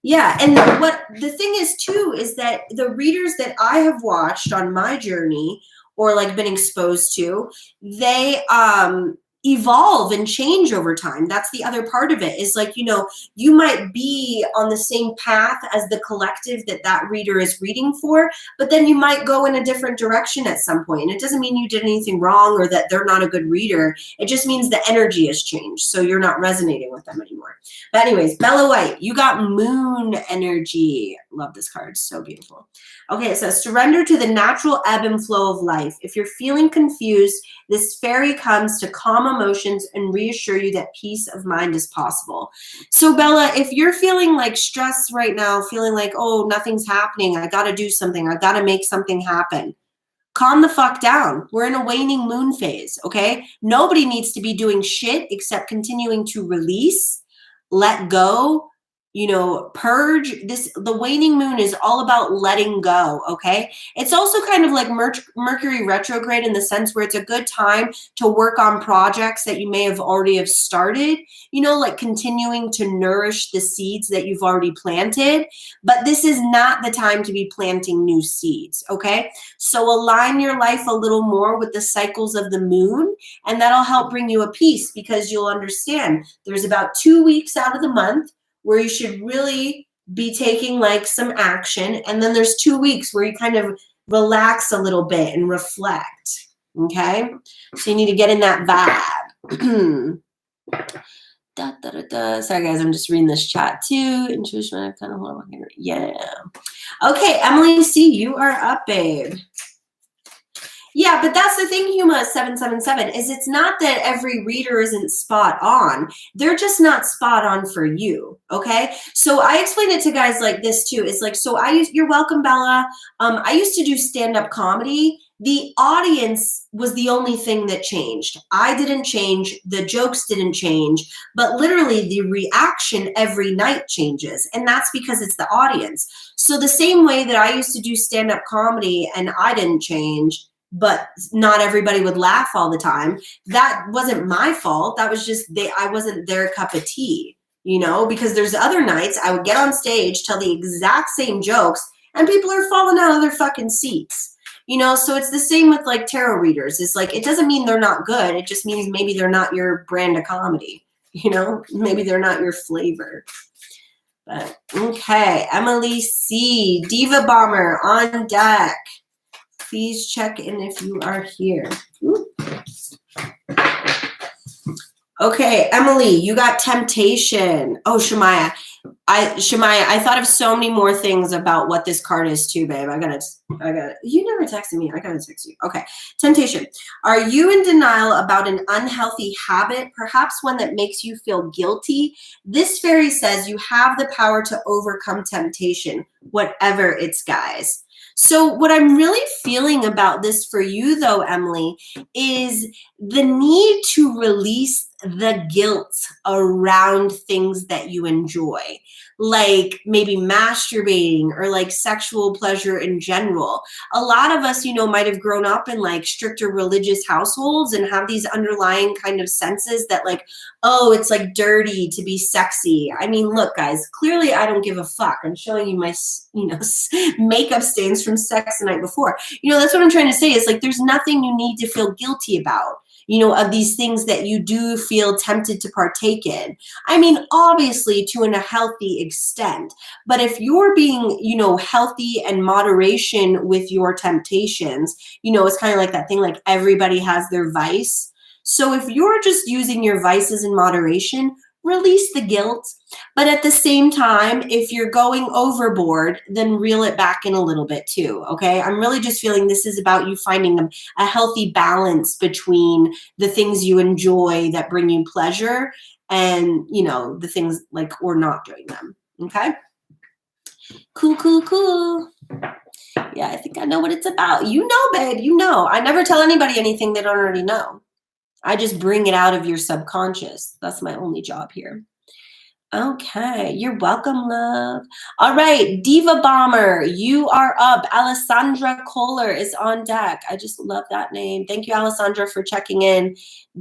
Yeah, and what the thing is, too, is that the readers that I have watched on my journey or, like, been exposed to, they evolve and change over time. That's the other part of it, is like, you might be on the same path as the collective that reader is reading for, but then you might go in a different direction at some point. And it doesn't mean you did anything wrong or that they're not a good reader. It just means the energy has changed, so you're not resonating with them anymore. But anyways, Bella White, you got moon energy. Love this card. So beautiful. Okay, it says, surrender to the natural ebb and flow of life. If you're feeling confused, this fairy comes to calm emotions and reassure you that peace of mind is possible. So Bella, if you're feeling like stress right now, feeling like, oh, nothing's happening, I got to do something, I got to make something happen, calm the fuck down. We're in a waning moon phase, okay? Nobody needs to be doing shit except continuing to release, let go, purge. The waning moon is all about letting go, okay? It's also kind of like Mercury retrograde in the sense where it's a good time to work on projects that you may have already have started, like continuing to nourish the seeds that you've already planted. But this is not the time to be planting new seeds, okay? So align your life a little more with the cycles of the moon, and that'll help bring you a peace, because you'll understand there's about 2 weeks out of the month where you should really be taking like some action. And then there's 2 weeks where you kind of relax a little bit and reflect. Okay. So you need to get in that vibe. Sorry guys, I'm just reading this chat too. Intuition, I kind of hold on. Yeah. Okay, Emily C, you are up, babe. Yeah, but that's the thing, Huma 777, is it's not that every reader isn't spot on. They're just not spot on for you, okay? So I explain it to guys like this too. It's like, you're welcome, Bella. I used to do stand-up comedy. The audience was the only thing that changed. I didn't change. The jokes didn't change. But literally the reaction every night changes. And that's because it's the audience. So the same way that I used to do stand-up comedy and I didn't change, but not everybody would laugh all the time, that wasn't my fault. That was just I wasn't their cup of tea, because there's other nights I would get on stage, tell the exact same jokes, and people are falling out of their fucking seats. So it's the same with like tarot readers. It's like, it doesn't mean they're not good. It just means maybe they're not your brand of comedy, maybe they're not your flavor. But okay, Emily C, Diva Bomber on deck. Please check in if you are here. Ooh. Okay, Emily, you got temptation. Oh, Shemaya. I thought of so many more things about what this card is too, babe. I gotta, you never texted me. I gotta text you. Okay. Temptation. Are you in denial about an unhealthy habit, perhaps one that makes you feel guilty? This fairy says you have the power to overcome temptation, whatever its guise. So what I'm really feeling about this for you though, Emily, is the need to release the guilt around things that you enjoy, like maybe masturbating or like sexual pleasure in general. A lot of us, might have grown up in like stricter religious households and have these underlying kind of senses that like, oh, it's like dirty to be sexy. I mean, look, guys, clearly I don't give a fuck. I'm showing you my, makeup stains from sex the night before. That's what I'm trying to say is like, there's nothing you need to feel guilty about, of these things that you do feel tempted to partake in. I mean, obviously to a healthy extent, but if you're being, healthy and moderation with your temptations, it's kind of like that thing, like everybody has their vice. So if you're just using your vices in moderation, release the guilt. But at the same time, if you're going overboard, then reel it back in a little bit too, okay? I'm really just feeling this is about you finding a healthy balance between the things you enjoy that bring you pleasure and, the things like, or not doing them, okay? Cool, cool, cool. Yeah, I think I know what it's about. Babe, I never tell anybody anything they don't already know. I just bring it out of your subconscious. That's my only job here. Okay, you're welcome, love. All right, Diva Bomber, you are up. Alessandra Kohler is on deck. I just love that name. Thank you, Alessandra, for checking in.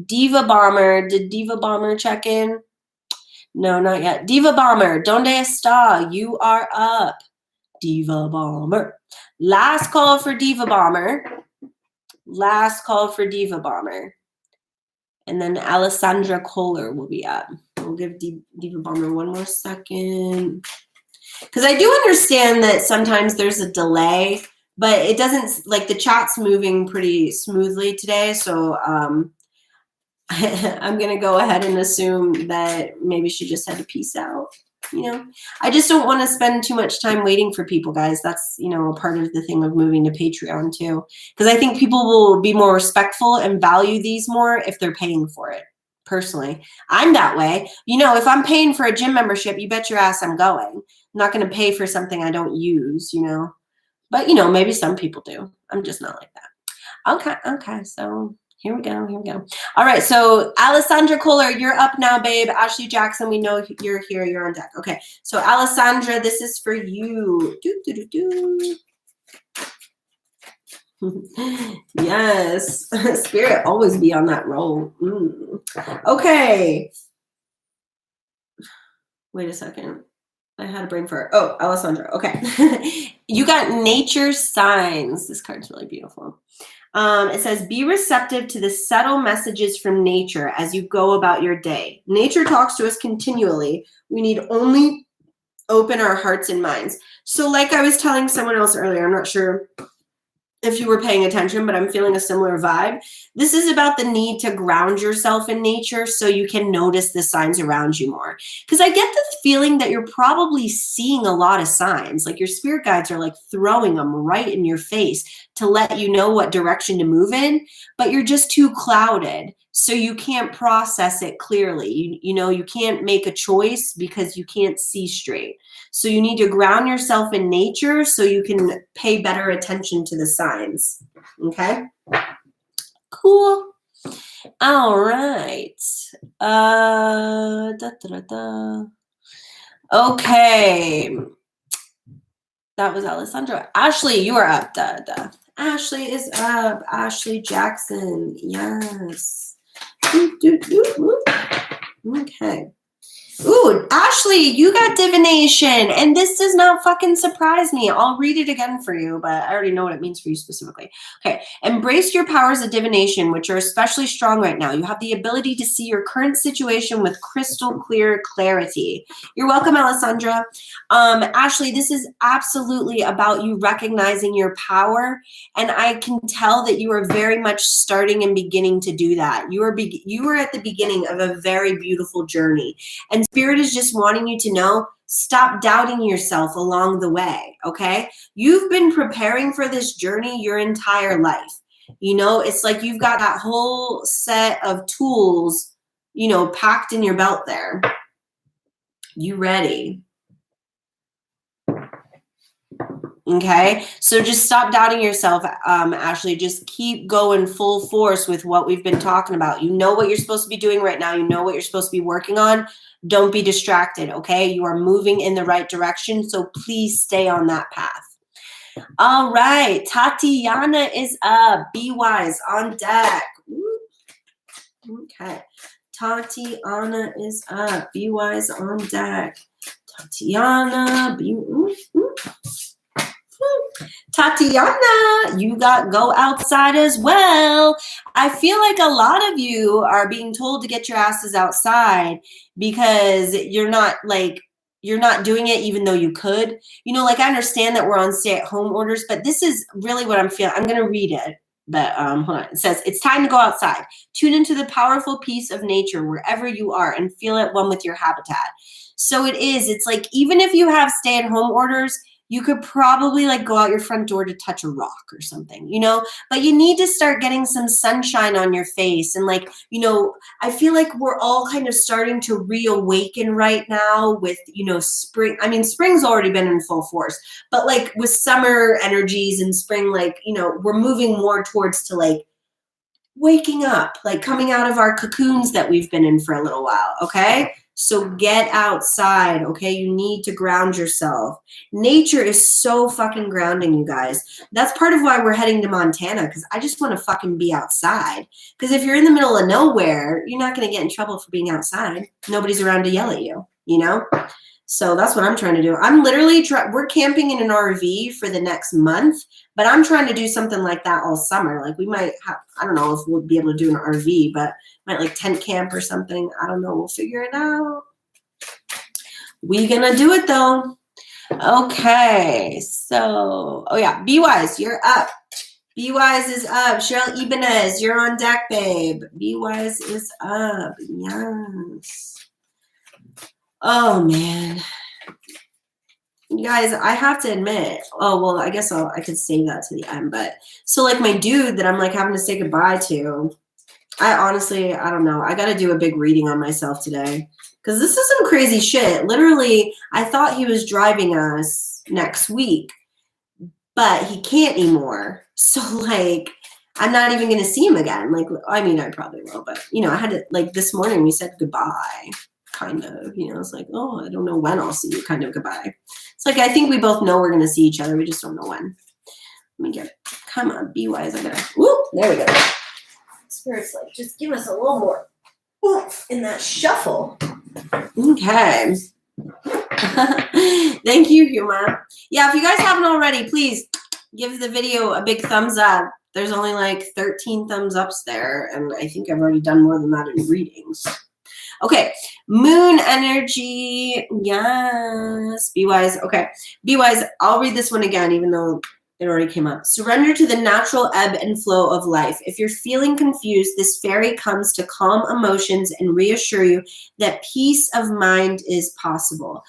Diva Bomber, did Diva Bomber check in? No, not yet. Diva Bomber, donde está? You are up. Diva Bomber. Last call for Diva Bomber. Last call for Diva Bomber. And then Alessandra Kohler will be up. We'll give Diva Bomber one more second. Because I do understand that sometimes there's a delay, but it doesn't, like the chat's moving pretty smoothly today. So I'm going to go ahead and assume that maybe she just had to peace out. I just don't want to spend too much time waiting for people, guys. That's, a part of the thing of moving to Patreon too. Because I think people will be more respectful and value these more if they're paying for it. Personally, I'm that way. If I'm paying for a gym membership, you bet your ass I'm going. I'm not going to pay for something I don't use, But, maybe some people do. I'm just not like that. Okay. So here we go. All right, so Alessandra Kohler, you're up now, babe. Ashley Jackson, we know you're here. You're on deck. Okay, so Alessandra, this is for you. Yes, Spirit always be on that roll. Okay. Wait a second. I had a brain fart. Oh, Alessandra. Okay. You got nature signs. This card's really beautiful. It says, be receptive to the subtle messages from nature as you go about your day. Nature talks to us continually. We need only open our hearts and minds. So like I was telling someone else earlier, I'm not sure if you were paying attention, but I'm feeling a similar vibe. This is about the need to ground yourself in nature so you can notice the signs around you more. Because I get the feeling that you're probably seeing a lot of signs, like your spirit guides are like throwing them right in your face to let you know what direction to move in, but you're just too clouded. So you can't process it clearly. You can't make a choice because you can't see straight. So you need to ground yourself in nature so you can pay better attention to the signs. Okay? Cool. All right. Okay. That was Alessandra. Ashley, you are up. Ashley is up. Ashley Jackson. Yes. Okay. Ooh, Ashley, you got divination, and this does not fucking surprise me. I'll read it again for you, but I already know what it means for you specifically. Okay, embrace your powers of divination, which are especially strong right now. You have the ability to see your current situation with crystal clear clarity. You're welcome, Alessandra. Ashley, this is absolutely about you recognizing your power, and I can tell that you are very much starting and beginning to do that. You are at the beginning of a very beautiful journey. And Spirit is just wanting you to know, stop doubting yourself along the way, okay? You've been preparing for this journey your entire life. You know, it's like you've got that whole set of tools, you know, packed in your belt there. You ready? Okay, so just stop doubting yourself, Ashley. Just keep going full force with what we've been talking about. You know what you're supposed to be doing right now. You know what you're supposed to be working on. Don't be distracted, okay? You are moving in the right direction, so please stay on that path. All right, Tatiana is up. Be wise on deck. Okay, Tatiana is up. Be wise on deck. Tatiana, Tatiana, you got go outside as well. I feel like a lot of you are being told to get your asses outside because you're not doing it even though you could. You know, like I understand that we're on stay-at-home orders, but this is really what I'm feeling. I'm going to read it. But hold on. It says, it's time to go outside. Tune into the powerful peace of nature wherever you are and feel at one with your habitat. So it is. It's like even if you have stay-at-home orders, you could probably like go out your front door to touch a rock or something, you know, but you need to start getting some sunshine on your face. And like, you know, I feel like we're all kind of starting to reawaken right now with, you know, spring. I mean, spring's already been in full force, but like with summer energies and spring, like, you know, we're moving more towards to like waking up, like coming out of our cocoons that we've been in for a little while. Okay. So get outside, okay? You need to ground yourself. Nature is so fucking grounding, you guys. That's part of why we're heading to Montana, because I just want to fucking be outside. Because if you're in the middle of nowhere, you're not going to get in trouble for being outside. Nobody's around to yell at you, you know? So that's what I'm trying to do. I'm literally we're camping in an RV for the next month, but I'm trying to do something like that all summer. Like we might have, I don't know if we'll be able to do an RV, but might like tent camp or something. I don't know. We'll figure it out. We gonna do it though. Okay. So, oh yeah, Be Wise, you're up. Be Wise is up. Cheryl Ibanez, you're on deck, babe. Be Wise is up. Yes. Oh man, you guys, I have to admit, oh well, I guess I could save that to the end, but so like my dude that I'm like having to say goodbye to, I honestly, I don't know, I got to do a big reading on myself today because this is some crazy shit. Literally, I thought he was driving us next week, but he can't anymore. So like, I'm not even going to see him again. Like, I mean, I probably will, but you know, I had to like this morning we said goodbye. Kind of, you know, it's like, oh, I don't know when I'll see you, kind of goodbye. It's like, I think we both know we're going to see each other. We just don't know when. Let me get it. Come on, Be Wise. I gotta, whoop, there we go. Spirit's like, just give us a little more oomph in that shuffle. Okay. Thank you, Huma. Yeah, if you guys haven't already, please give the video a big thumbs up. There's only like 13 thumbs ups there, and I think I've already done more than that in readings. Okay, moon energy, yes, Be Wise, okay. Be Wise, I'll read this one again, even though it already came up. Surrender to the natural ebb and flow of life. If you're feeling confused, this fairy comes to calm emotions and reassure you that peace of mind is possible.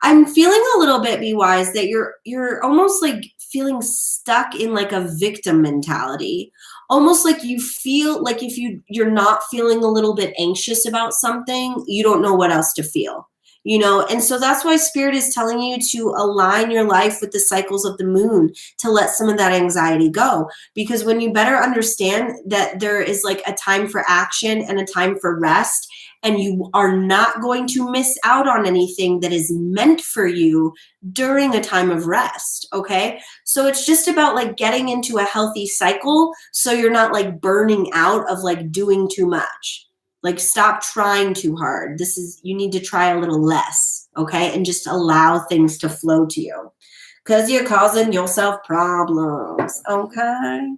I'm feeling a little bit, Be Wise, that you're almost like feeling stuck in like a victim mentality. Almost like you feel like if you're not feeling a little bit anxious about something, you don't know what else to feel, you know? And so that's why Spirit is telling you to align your life with the cycles of the moon, to let some of that anxiety go. Because when you better understand that there is like a time for action and a time for rest, and you are not going to miss out on anything that is meant for you during a time of rest, okay? So it's just about like getting into a healthy cycle so you're not like burning out of like doing too much. Like, stop trying too hard. You need to try a little less, okay? And just allow things to flow to you, because you're causing yourself problems, okay?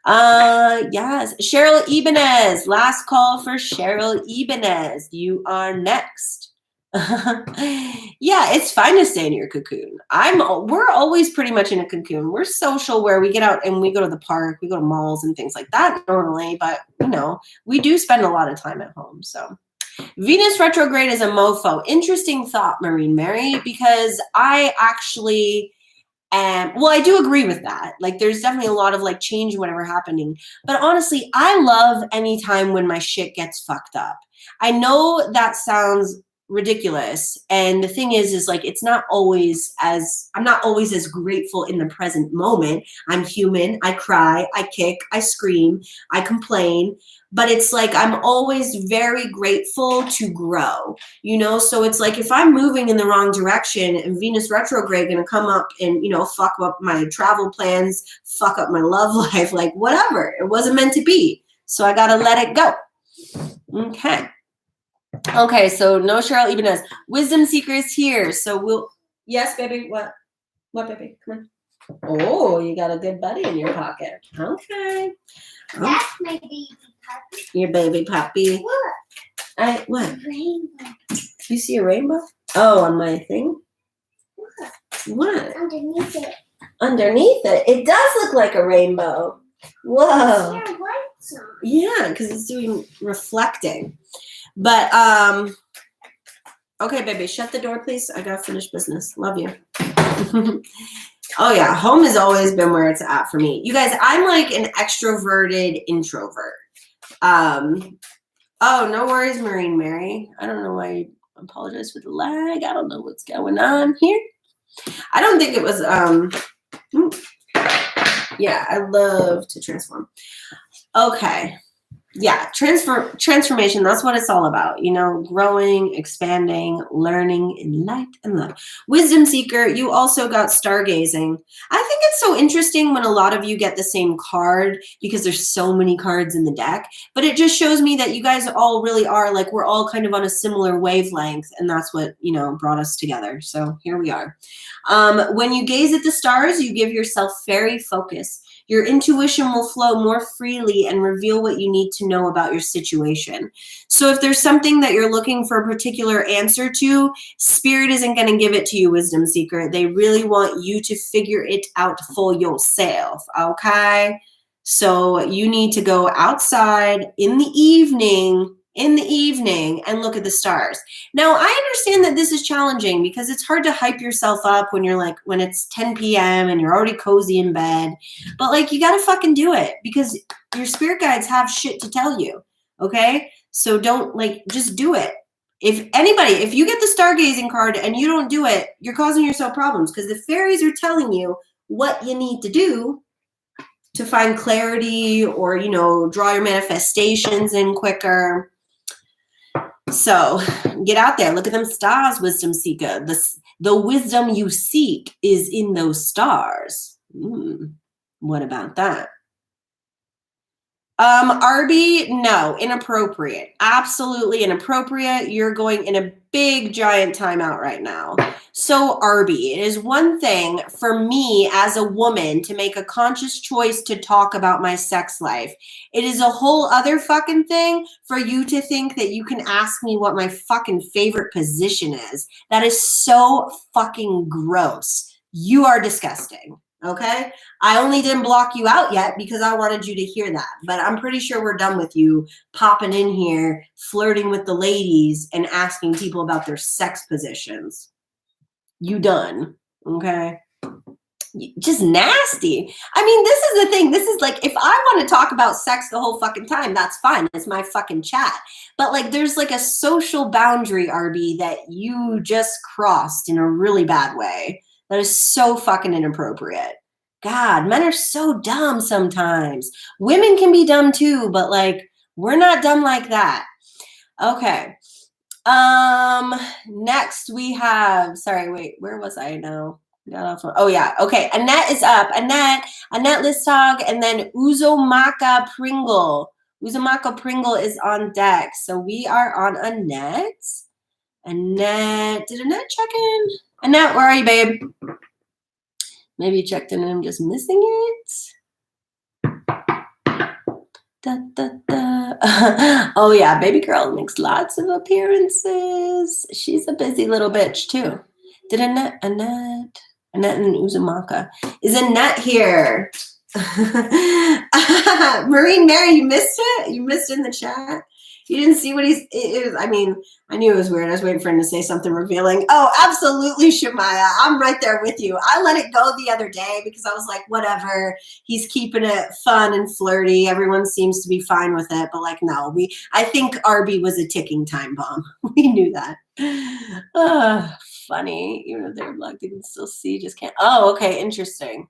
Yes, Cheryl Ibanez. Last call for Cheryl Ibanez. You are next. Yeah, it's fine to stay in your cocoon. We're always pretty much in a cocoon. We're social, where we get out and we go to the park, we go to malls and things like that normally, but we do spend a lot of time at home. So Venus retrograde is a mofo. Interesting thought, Marine Mary, because I actually well, I do agree with that. Like, there's definitely a lot of like change and whatever happening. But honestly, I love any time when my shit gets fucked up. I know that sounds ridiculous. And the thing is like, I'm not always as grateful in the present moment. I'm human. I cry, I kick, I scream, I complain. But it's like, I'm always very grateful to grow, So it's like, if I'm moving in the wrong direction and Venus retrograde going to come up and, fuck up my travel plans, fuck up my love life, like whatever. It wasn't meant to be. So I got to let it go. Okay. So no Cheryl Ibanez. Wisdom Seeker is here. So yes, baby. What, baby? Come on. Oh, you got a good buddy in your pocket. Okay. That's my baby puppy. Your baby puppy. Look. What? Rainbow. You see a rainbow? Oh, on my thing? Look. What? Underneath it. Underneath it? It does look like a rainbow. Whoa. Yeah, what's on? Yeah, because it's doing reflecting. But, okay, baby, shut the door, please. I got to finish business. Love you. Oh, yeah. Home has always been where it's at for me. You guys, I'm like an extroverted introvert. Oh, no worries, Marine Mary. I don't know why you apologize for the lag. I don't know what's going on here. I don't think it was, yeah, I love to transform. Okay. Yeah, transformation, that's what it's all about, growing, expanding, learning in light and love. Wisdom Seeker, you also got stargazing. I think it's so interesting when a lot of you get the same card, because there's so many cards in the deck, but it just shows me that you guys all really are, like, we're all kind of on a similar wavelength, and that's what, brought us together. So here we are. When you gaze at the stars, you give yourself fairy focus. Your intuition will flow more freely and reveal what you need to know about your situation. So if there's something that you're looking for a particular answer to, Spirit isn't going to give it to you, Wisdom Seeker. They really want you to figure it out for yourself, okay? So you need to go outside in the evening and look at the stars. Now, I understand that this is challenging because it's hard to hype yourself up when it's 10 p.m. and you're already cozy in bed. But like, you got to fucking do it, because your spirit guides have shit to tell you. Okay. So don't just do it. If you get the stargazing card and you don't do it, you're causing yourself problems, because the fairies are telling you what you need to do to find clarity or, draw your manifestations in quicker. So get out there, look at them stars, Wisdom Seeker. The wisdom you seek is in those stars. What about that? Arby, no, inappropriate. Absolutely inappropriate. You're going in a big giant timeout right now. So Arby, it is one thing for me as a woman to make a conscious choice to talk about my sex life. It is a whole other fucking thing for you to think that you can ask me what my fucking favorite position is. That is so fucking gross. You are disgusting. Okay? I only didn't block you out yet because I wanted you to hear that. But I'm pretty sure we're done with you popping in here, flirting with the ladies, and asking people about their sex positions. You done. Okay? Just nasty. I mean, this is the thing. This is like, if I want to talk about sex the whole fucking time, that's fine. It's my fucking chat. But like, there's like a social boundary, RB, that you just crossed in a really bad way. That is so fucking inappropriate. God, men are so dumb sometimes. Women can be dumb too, but like, we're not dumb like that. Okay. Next we have, sorry, wait, where was I now? Oh yeah, okay. Annette is up. Annette Listog, and then Uzomaka Pringle. Uzumako Pringle is on deck. So we are on Annette. Annette, did Annette check in? Annette, where are you, babe? Maybe you checked in and I'm just missing it. Da, da, da. Oh yeah, baby girl makes lots of appearances. She's a busy little bitch too. Did Annette and Uzumaka. Is Annette here? Marine Mary, you missed it? You missed it in the chat? You didn't see what I mean, I knew it was weird. I was waiting for him to say something revealing. Oh, absolutely, Shemaya. I'm right there with you. I let it go the other day because I was like, whatever. He's keeping it fun and flirty. Everyone seems to be fine with it. But like, no, I think Arby was a ticking time bomb. We knew that. Funny. Even if they're blocked, they can still see. Just can't. Oh, okay. Interesting.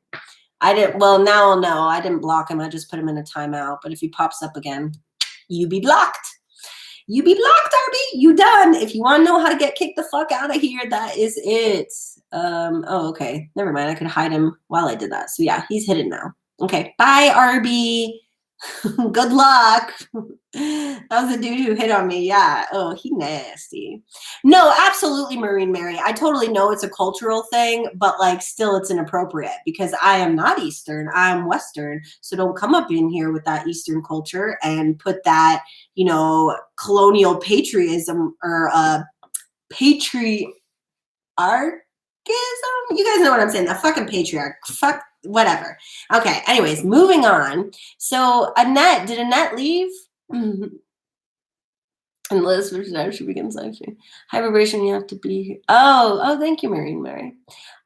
Well, now I'll know. I didn't block him. I just put him in a timeout. But if he pops up again, you be blocked. You be blocked, Arby. You done. If you want to know how to get kicked the fuck out of here, that is it. Oh, okay. Never mind. I could hide him while I did that. So yeah, he's hidden now. Okay. Bye, Arby. Good luck. That was the dude who hit on me. Yeah. Oh, he nasty. No, absolutely, Marine Mary. I totally know it's a cultural thing, but like still it's inappropriate because I am not Eastern. I'm Western. So don't come up in here with that Eastern culture and put that, colonial patriotism or patriarchism. You guys know what I'm saying. The fucking patriarch. Fuck whatever. Okay. Anyways, moving on. So Annette, did Annette leave? And Liz should begin selection. High vibration, you have to be here. Oh, thank you, Marine Mary.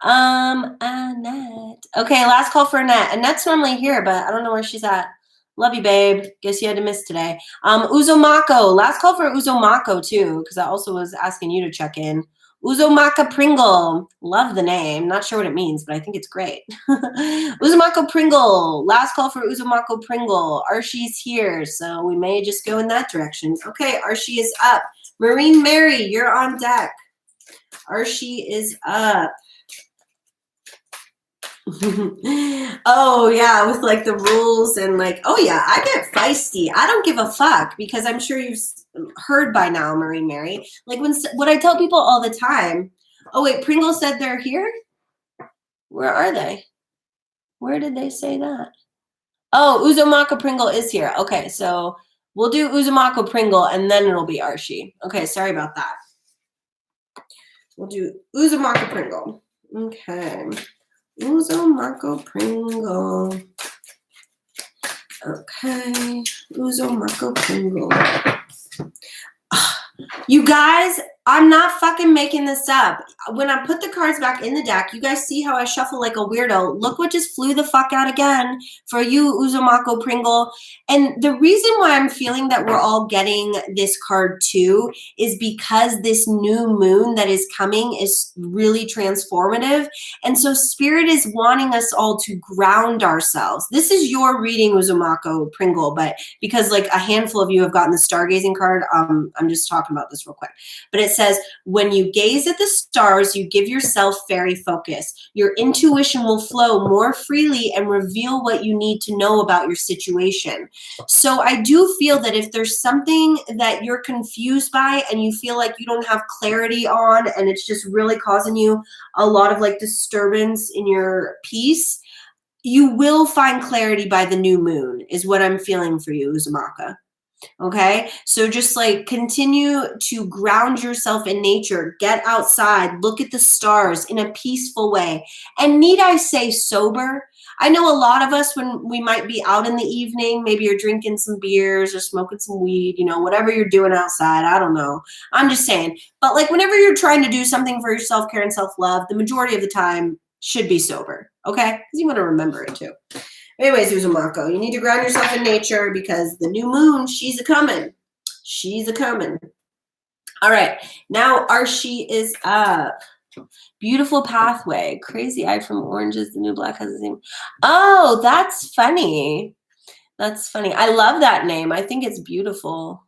Annette. Okay, last call for Annette. Annette's normally here, but I don't know where she's at. Love you, babe. Guess you had to miss today. Uzumako. Last call for Uzumako too, because I also was asking you to check in. Uzumaka Pringle. Love the name. Not sure what it means, but I think it's great. Uzumako Pringle. Last call for Uzumako Pringle. Arshi's here, so we may just go in that direction. Okay, Arshi is up. Marine Mary, you're on deck. Arshi is up. Oh yeah, with like the rules and like, oh yeah, I get feisty. I don't give a fuck because I'm sure you've heard by now, Marine Mary. Like what I tell people all the time. Oh wait, Pringle said they're here. Where are they? Where did they say that? Oh, Uzumako Pringle is here. Okay, so we'll do Uzumako Pringle and then it'll be Arshi. Okay, sorry about that. We'll do Uzumako Pringle. Okay. Uzumako Pringle. Okay. Uzumako Pringle. You guys, I'm not fucking making this up. When I put the cards back in the deck, you guys see how I shuffle like a weirdo. Look what just flew the fuck out again for you, Uzumako Pringle. And the reason why I'm feeling that we're all getting this card too is because this new moon that is coming is really transformative. And so Spirit is wanting us all to ground ourselves. This is your reading, Uzumako Pringle, but because like a handful of you have gotten the stargazing card, I'm just talking about this real quick. But it says, when you gaze at the stars, you give yourself fairy focus. Your intuition will flow more freely and reveal what you need to know about your situation. So I do feel that if there's something that you're confused by and you feel like you don't have clarity on and it's just really causing you a lot of like disturbance in your peace, you will find clarity by the new moon is what I'm feeling for you, Uzumaka. Okay, so just like continue to ground yourself in nature, get outside, look at the stars in a peaceful way. And need I say sober? I know a lot of us, when we might be out in the evening, maybe you're drinking some beers or smoking some weed, whatever you're doing outside. I don't know. I'm just saying. But like whenever you're trying to do something for your self-care and self-love, the majority of the time should be sober. Okay, because you want to remember it too. Anyways, Uzumako, you need to ground yourself in nature because the new moon, she's a-coming. She's a-coming. All right. Now Arshi is up. Beautiful pathway. Crazy eye from oranges. The new black has the same. Oh, that's funny. That's funny. I love that name. I think it's beautiful.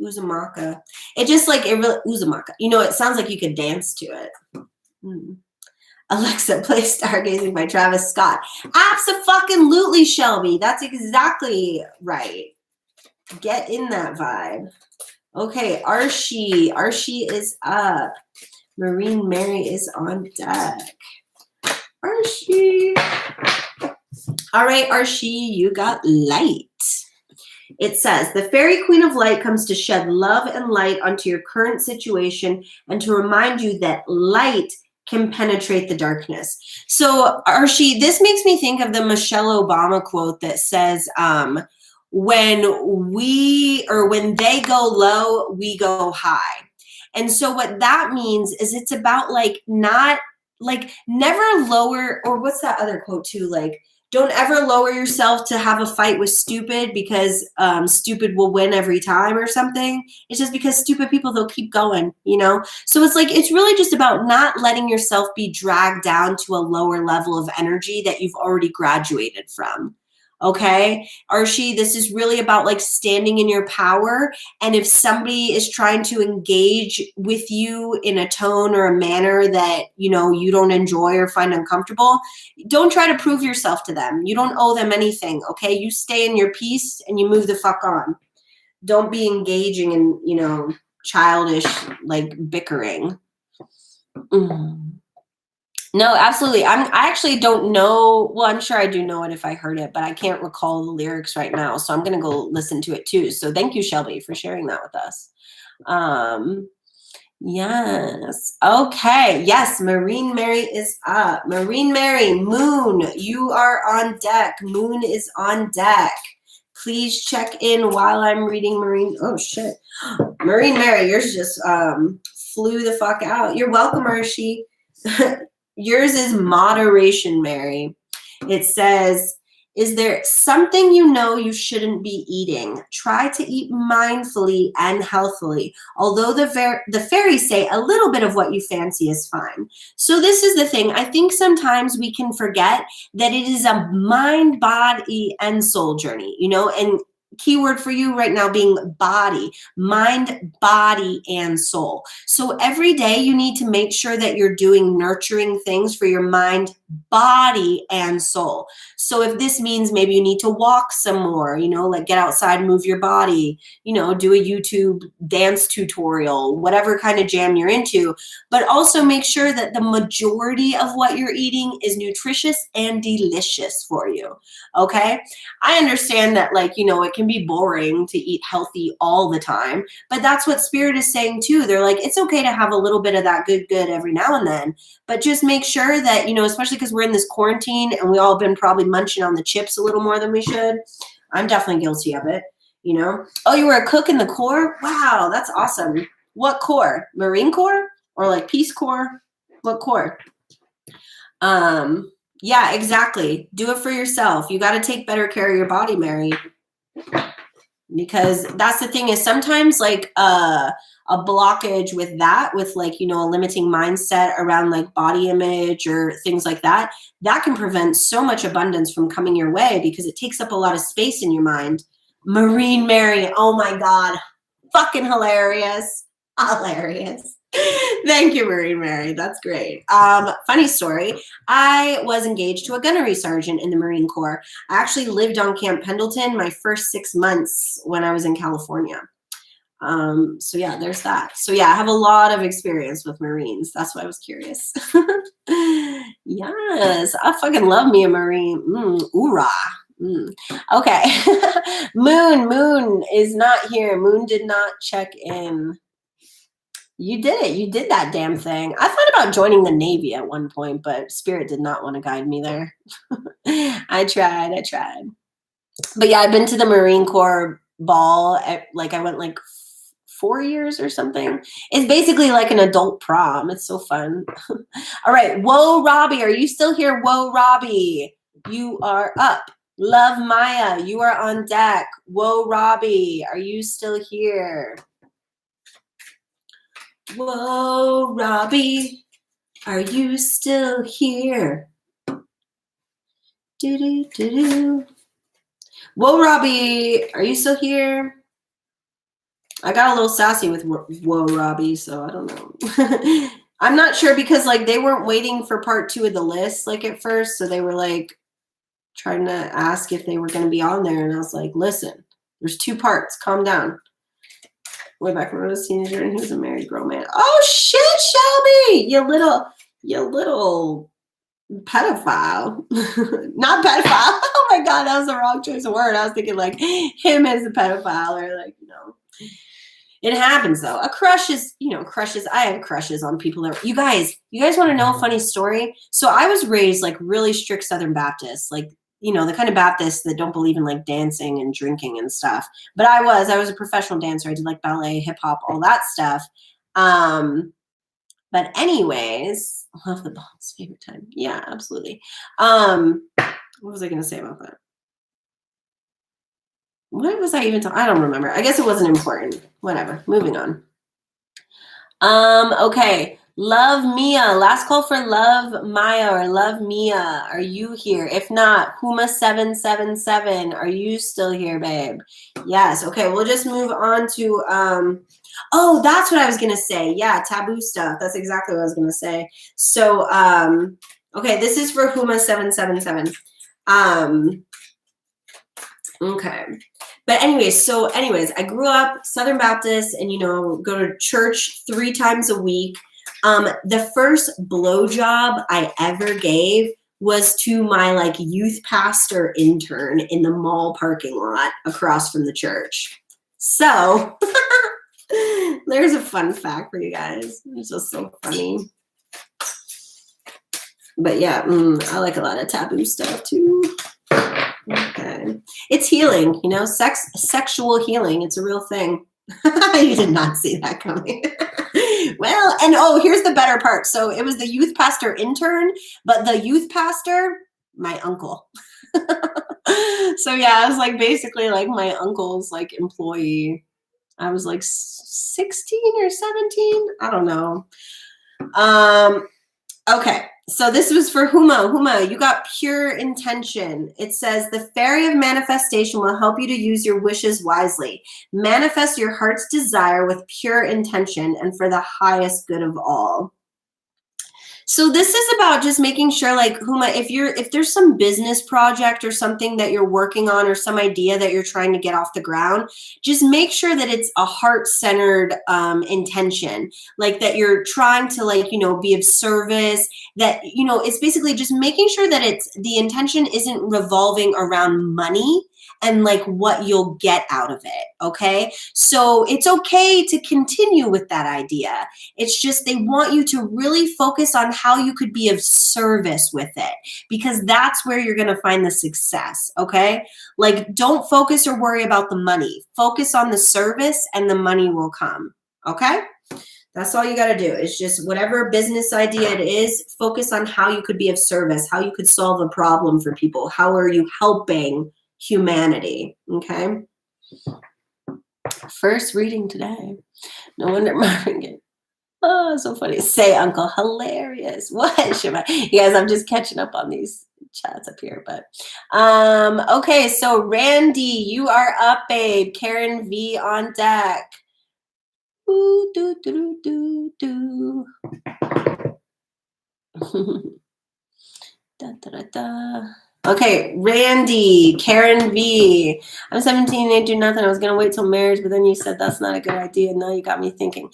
Uzumaka. It just like, it really, Uzumaka. It sounds like you could dance to it. Alexa, play Stargazing by Travis Scott. Abso-fucking-lutely, Shelby. That's exactly right. Get in that vibe. Okay, Archie is up. Marine Mary is on deck. Archie. All right, Archie, you got light. It says, the fairy queen of light comes to shed love and light onto your current situation and to remind you that light can penetrate the darkness. So, Archie, this makes me think of the Michelle Obama quote that says, when they go low, we go high. And so what that means is it's about like not like never lower, or what's that other quote too? Like, don't ever lower yourself to have a fight with stupid because stupid will win every time or something. It's just because stupid people, they'll keep going, you know? So it's like, it's really just about not letting yourself be dragged down to a lower level of energy that you've already graduated from. Okay, Archie, this is really about like standing in your power. And if somebody is trying to engage with you in a tone or a manner that, you know, you don't enjoy or find uncomfortable, don't try to prove yourself to them. You don't owe them anything. Okay, you stay in your peace and you move the fuck on. Don't be engaging in, you know, childish like bickering. No, absolutely. I actually don't know. Well, I'm sure I do know it if I heard it, but I can't recall the lyrics right now. So I'm going to go listen to it too. So thank you, Shelby, for sharing that with us. Yes. Okay. Yes. Marine Mary is up. Marine Mary, Moon, you are on deck. Moon is on deck. Please check in while I'm reading Marine. Oh, shit. Marine Mary, yours just flew the fuck out. You're welcome, Archie. Yours is moderation, Mary. It says, is there something you know you shouldn't be eating? Try to eat mindfully and healthily. Although the fairies say a little bit of what you fancy is fine. So this is the thing. I think sometimes we can forget that it is a mind, body, and soul journey, you know, and keyword for you right now being body, mind, body, and soul. So every day you need to make sure that you're doing nurturing things for your mind, body, and soul. So if this means maybe you need to walk some more, you know, like get outside, move your body, you know, do a YouTube dance tutorial, whatever kind of jam you're into, but also make sure that the majority of what you're eating is nutritious and delicious for you. Okay. I understand that, like, you know, it can be boring to eat healthy all the time, but that's what Spirit is saying too. They're like, it's okay to have a little bit of that good every now and then, but just make sure that, you know, especially because we're in this quarantine and we all been probably munching on the chips a little more than we should. I'm definitely guilty of it, you know. Oh, you were a cook in the Corps? Wow, that's awesome. What Corps? Marine Corps or like Peace Corps? What Corps? Yeah, exactly. Do it for yourself. You got to take better care of your body, Mary. Because that's the thing is sometimes like a blockage with that, with like, you know, a limiting mindset around like body image or things like that, that can prevent so much abundance from coming your way because it takes up a lot of space in your mind. Marine Mary, oh my God, fucking hilarious. Hilarious. Thank you, Marine Mary. That's great. Funny story. I was engaged to a gunnery sergeant in the Marine Corps. I actually lived on Camp Pendleton my first 6 months when I was in California. So yeah, there's that. So yeah, I have a lot of experience with Marines. That's why I was curious. Yes, I fucking love me a Marine. Oorah. Okay. Moon is not here. Moon did not check in. You did it. You did that damn thing. I thought about joining the Navy at one point, but Spirit did not want to guide me there. I tried. But yeah, I've been to the Marine Corps ball. I went like 4 years or something. It's basically like an adult prom. It's so fun. All right. Whoa, Robbie. Are you still here? Whoa, Robbie. You are up. Love Maya. You are on deck. Whoa, Robbie. Are you still here? Whoa, Robbie, are you still here? Do. Whoa, Robbie, are you still here? I got a little sassy with whoa, Robbie, so I don't know. I'm not sure because like they weren't waiting for part 2 of the list like at first, so they were like trying to ask if they were going to be on there, and I was like, listen, There's 2 parts. Calm down. Way back when I was a teenager and he was a married grown man. Oh shit, Shelby! You little pedophile. Not pedophile. Oh my god, that was the wrong choice of word. I was thinking like him as a pedophile, or like, it happens though. A crush is, crushes. I have crushes on people that you guys want to know a funny story? So I was raised like really strict Southern Baptist, like, the kind of Baptists that don't believe in like dancing and drinking and stuff. But I was a professional dancer. I did like ballet, hip hop, all that stuff. But anyways, love the balls, favorite time. Yeah, absolutely. What was I going to say about that? What was I even talking? I don't remember. I guess it wasn't important. Whatever. Moving on. Okay. Love Mia. Last call for Love Maya or Love Mia. Are you here? If not, Huma777. Are you still here, babe? Yes. Okay. We'll just move on to oh, that's what I was gonna say. Yeah, taboo stuff. That's exactly what I was gonna say. So okay, this is for Huma777. Okay. But anyways, I grew up Southern Baptist and, go to church 3 times a week. The first blowjob I ever gave was to my like youth pastor intern in the mall parking lot across from the church. So there's a fun fact for you guys. It's just so funny. But yeah, I like a lot of taboo stuff too. Okay. It's healing, sexual healing. It's a real thing. You did not see that coming. Well, and here's the better part. So it was the youth pastor intern, but the youth pastor, my uncle. So yeah, I was like basically like my uncle's like employee. I was like 16 or 17. I don't know. Okay. So this was for Huma. Huma, you got pure intention. It says the fairy of manifestation will help you to use your wishes wisely. Manifest your heart's desire with pure intention and for the highest good of all. So this is about just making sure, like, Huma, if there's some business project or something that you're working on or some idea that you're trying to get off the ground, just make sure that it's a heart-centered intention, like that you're trying to, like, be of service, that, it's basically just making sure that the intention isn't revolving around money and like what you'll get out of it. Okay. So it's okay to continue with that idea. It's just, they want you to really focus on how you could be of service with it, because that's where you're going to find the success. Okay. Like, don't focus or worry about the money. Focus on the service and the money will come. Okay. That's all you got to do. It's just whatever business idea it is, focus on how you could be of service, how you could solve a problem for people. How are you helping humanity? Okay. First reading today. No wonder Marvin get. Oh, so funny. Say, Uncle. Hilarious. What, Shema? You guys, I'm just catching up on these chats up here. But okay, so Randy, you are up, babe. Karen V on deck. Ooh, do, do, do, do, do. Da, da, da, da. Okay, Randy, Karen V. I'm 17 and I do nothing. I was going to wait till marriage, but then you said that's not a good idea. Now you got me thinking.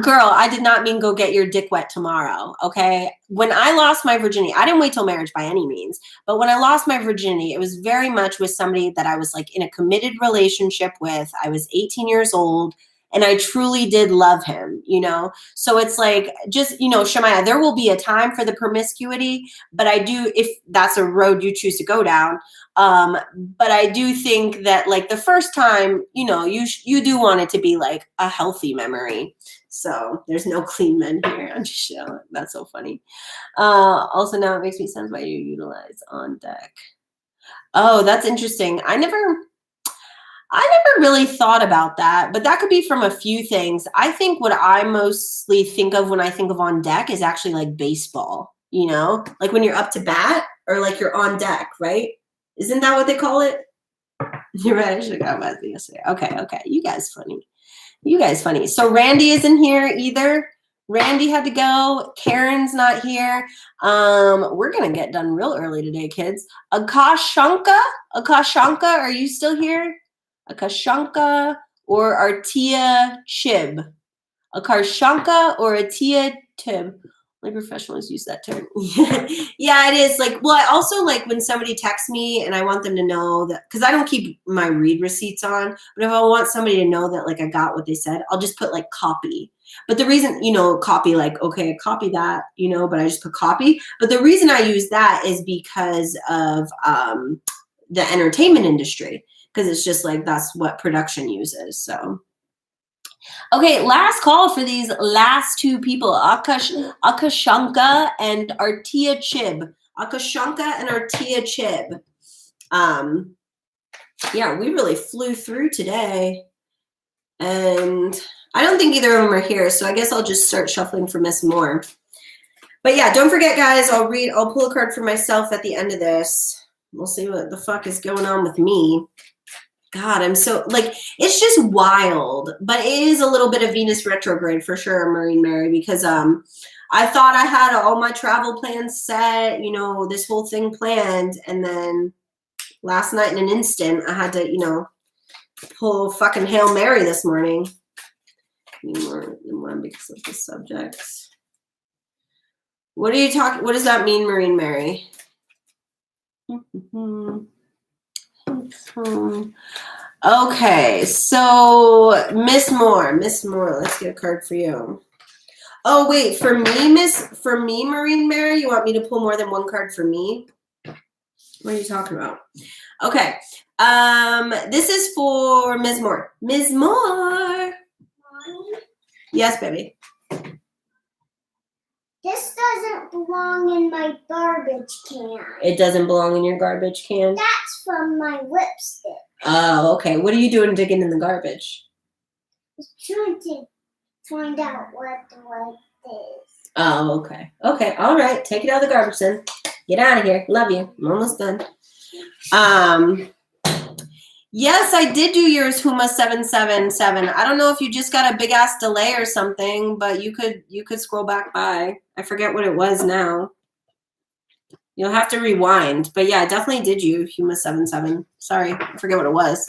Girl, I did not mean go get your dick wet tomorrow, okay? When I lost my virginity, I didn't wait till marriage by any means, but when I lost my virginity, it was very much with somebody that I was like in a committed relationship with. I was 18 years old. And I truly did love him, So it's like, just, Shemaiah, there will be a time for the promiscuity, but I do, if that's a road you choose to go down. But I do think that like the first time, you do want it to be like a healthy memory. So there's no clean men here. I'm just showing. That's so funny. Also now it makes me sense why you utilize on deck. Oh, that's interesting. I never really thought about that, but that could be from a few things. I think what I mostly think of when I think of on deck is actually like baseball, like when you're up to bat or like you're on deck, right? Isn't that what they call it? You're right. I should have got about it yesterday. Okay. You guys funny. So Randy isn't here either. Randy had to go. Karen's not here. We're going to get done real early today, kids. Akashanka, are you still here? A kashanka or artia chib. A karshanka or a tia tib. Like professionals use that term. Yeah, it is. Like, well, I also like when somebody texts me and I want them to know that, because I don't keep my read receipts on, but if I want somebody to know that like I got what they said, I'll just put like copy. But the reason, copy, like, okay, copy that, but I just put copy. But the reason I use that is because of the entertainment industry, because it's just like that's what production uses. So. Okay, last call for these last two people, Akashanka and Artia Chib. Akashanka and Artia Chib. Yeah, we really flew through today. And I don't think either of them are here, so I guess I'll just start shuffling for Miss Moore. But yeah, don't forget, guys, I'll pull a card for myself at the end of this. We'll see what the fuck is going on with me. God, I'm so, like, it's just wild, but it is a little bit of Venus retrograde for sure, Marine Mary, because I thought I had all my travel plans set, this whole thing planned, and then last night in an instant, I had to, pull fucking Hail Mary this morning. More because of the subjects. What does that mean, Marine Mary? Okay, so Miss Moore, let's get a card for you. Oh wait, for me, Marine Mary, you want me to pull more than one card for me? What are you talking about? Okay, this is for Ms. Moore. Ms. Moore. Mommy, Yes, baby. this doesn't belong in my garbage can. It doesn't belong in your garbage can? That's from my lipstick. Oh, okay. What are you doing digging in the garbage? I was trying to find out what the light is. Oh, okay. Okay, all right. Take it out of the garbage then. Get out of here. Love you. I'm almost done. Yes, I did do yours, Huma 777. I don't know if you just got a big ass delay or something, but you could scroll back by. I forget what it was now. You'll have to rewind. But yeah, I definitely did you, Huma 77. Sorry, I forget what it was.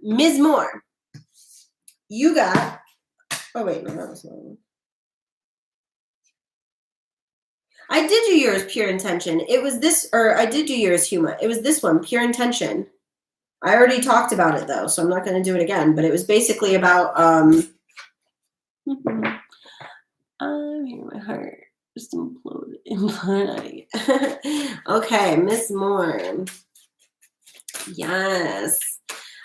Ms. Moore, you got. Oh wait, no, that was one. I did do yours, Pure Intention. It was this, or I did do yours, Huma. It was this one, Pure Intention. I already talked about it though, so I'm not going to do it again. But it was basically about I'm here, my heart just imploded. Okay, Miss Moore. Yes.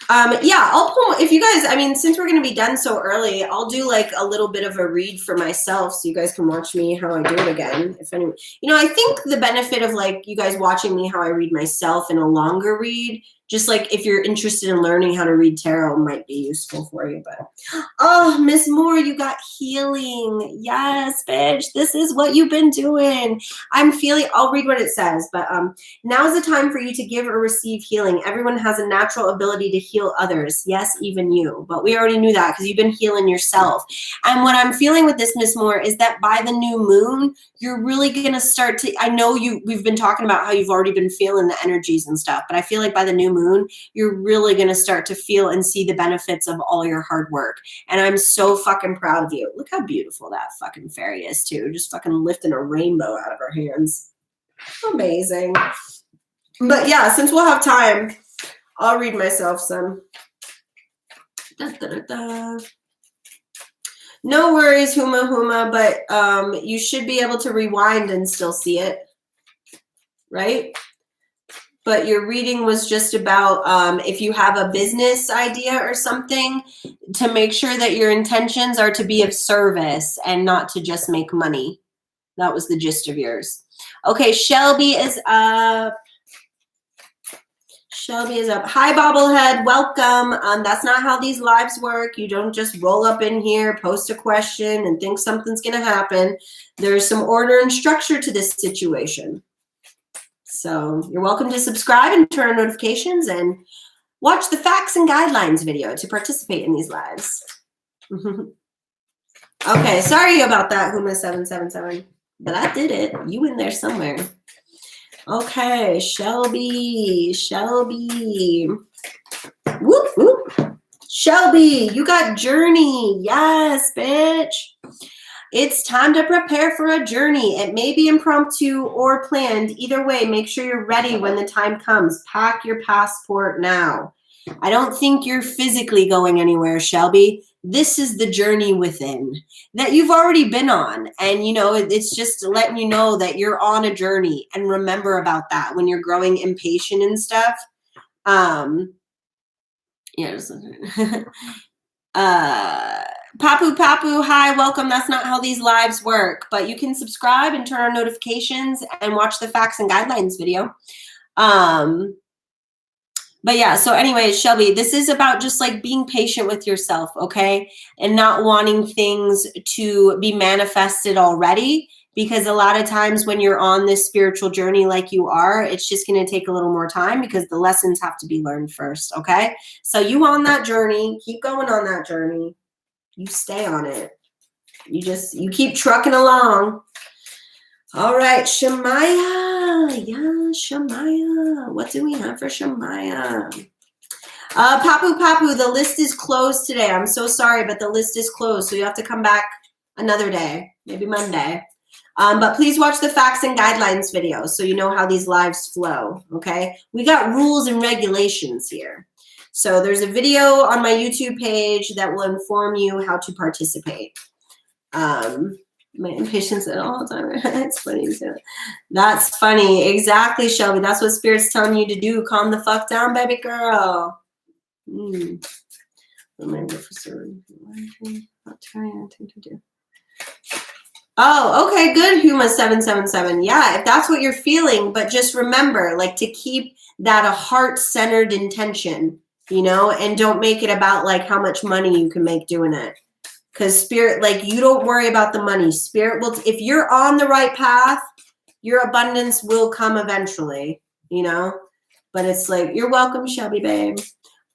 Yeah, I'll pull, if you guys, since we're going to be done so early, I'll do like a little bit of a read for myself so you guys can watch me how I do it again. If anyone, I think the benefit of like you guys watching me how I read myself in a longer read, just like if you're interested in learning how to read tarot, might be useful for you. But oh, Miss Moore, you got healing. Yes, bitch, this is what you've been doing. I'll read what it says, but now is the time for you to give or receive healing. Everyone has a natural ability to heal others. Yes, even you. But we already knew that because you've been healing yourself. And what I'm feeling with this, Miss Moore, is that by the new moon, you're really going to start to, I know we've been talking about how you've already been feeling the energies and stuff, but I feel like by the new moon, you're really going to start to feel and see the benefits of all your hard work. And I'm so fucking proud of you. Look how beautiful that fucking fairy is too. Just fucking lifting a rainbow out of her hands. Amazing. But yeah, since we'll have time, I'll read myself some. Da, da, da, da. No worries, Huma, but you should be able to rewind and still see it, right? But your reading was just about if you have a business idea or something, to make sure that your intentions are to be of service and not to just make money. That was the gist of yours. Okay, Shelby is up. Hi, Bobblehead. Welcome. That's not how these lives work. You don't just roll up in here, post a question, and think something's going to happen. There's some order and structure to this situation. So you're welcome to subscribe and turn on notifications and watch the facts and guidelines video to participate in these lives. Okay, sorry about that, Huma777. But I did it. You in there somewhere. Okay, Shelby. Whoop, whoop. Shelby, you got journey. Yes, bitch. It's time to prepare for a journey. It may be impromptu or planned. Either way, make sure you're ready when the time comes. Pack your passport now. I don't think you're physically going anywhere, Shelby. This is the journey within that you've already been on. And, you know, it's just letting you know that you're on a journey. And remember about that when you're growing impatient and stuff. Papu, hi, welcome. That's not how these lives work, but you can subscribe and turn on notifications and watch the facts and guidelines video. But yeah, so anyways, Shelby, this is about just like being patient with yourself, okay? And not wanting things to be manifested already, because a lot of times when you're on this spiritual journey like you are, it's just going to take a little more time because the lessons have to be learned first, okay? So you on that journey, keep going on that journey. You stay on it. You keep trucking along. All right, Shemaya. Yeah, Shemaya. What do we have for Shemaya? Papu, the list is closed today. I'm so sorry, but the list is closed. So you have to come back another day, maybe Monday. But please watch the facts and guidelines video so you know how these lives flow, okay? We got rules and regulations here. So there's a video on my YouTube page that will inform you how to participate. My impatience at all time. It's funny. That's funny. Exactly, Shelby. That's what Spirit's telling you to do. Calm the fuck down, baby girl. Remember for certain. Not trying anything to do. Oh, okay, good, Huma777. Yeah, if that's what you're feeling, but just remember, like, to keep that a heart-centered intention, you know, and don't make it about, like, how much money you can make doing it. Because Spirit, like, you don't worry about the money. Spirit will, if you're on the right path, your abundance will come eventually, you know? But it's like, you're welcome, Shelby, babe.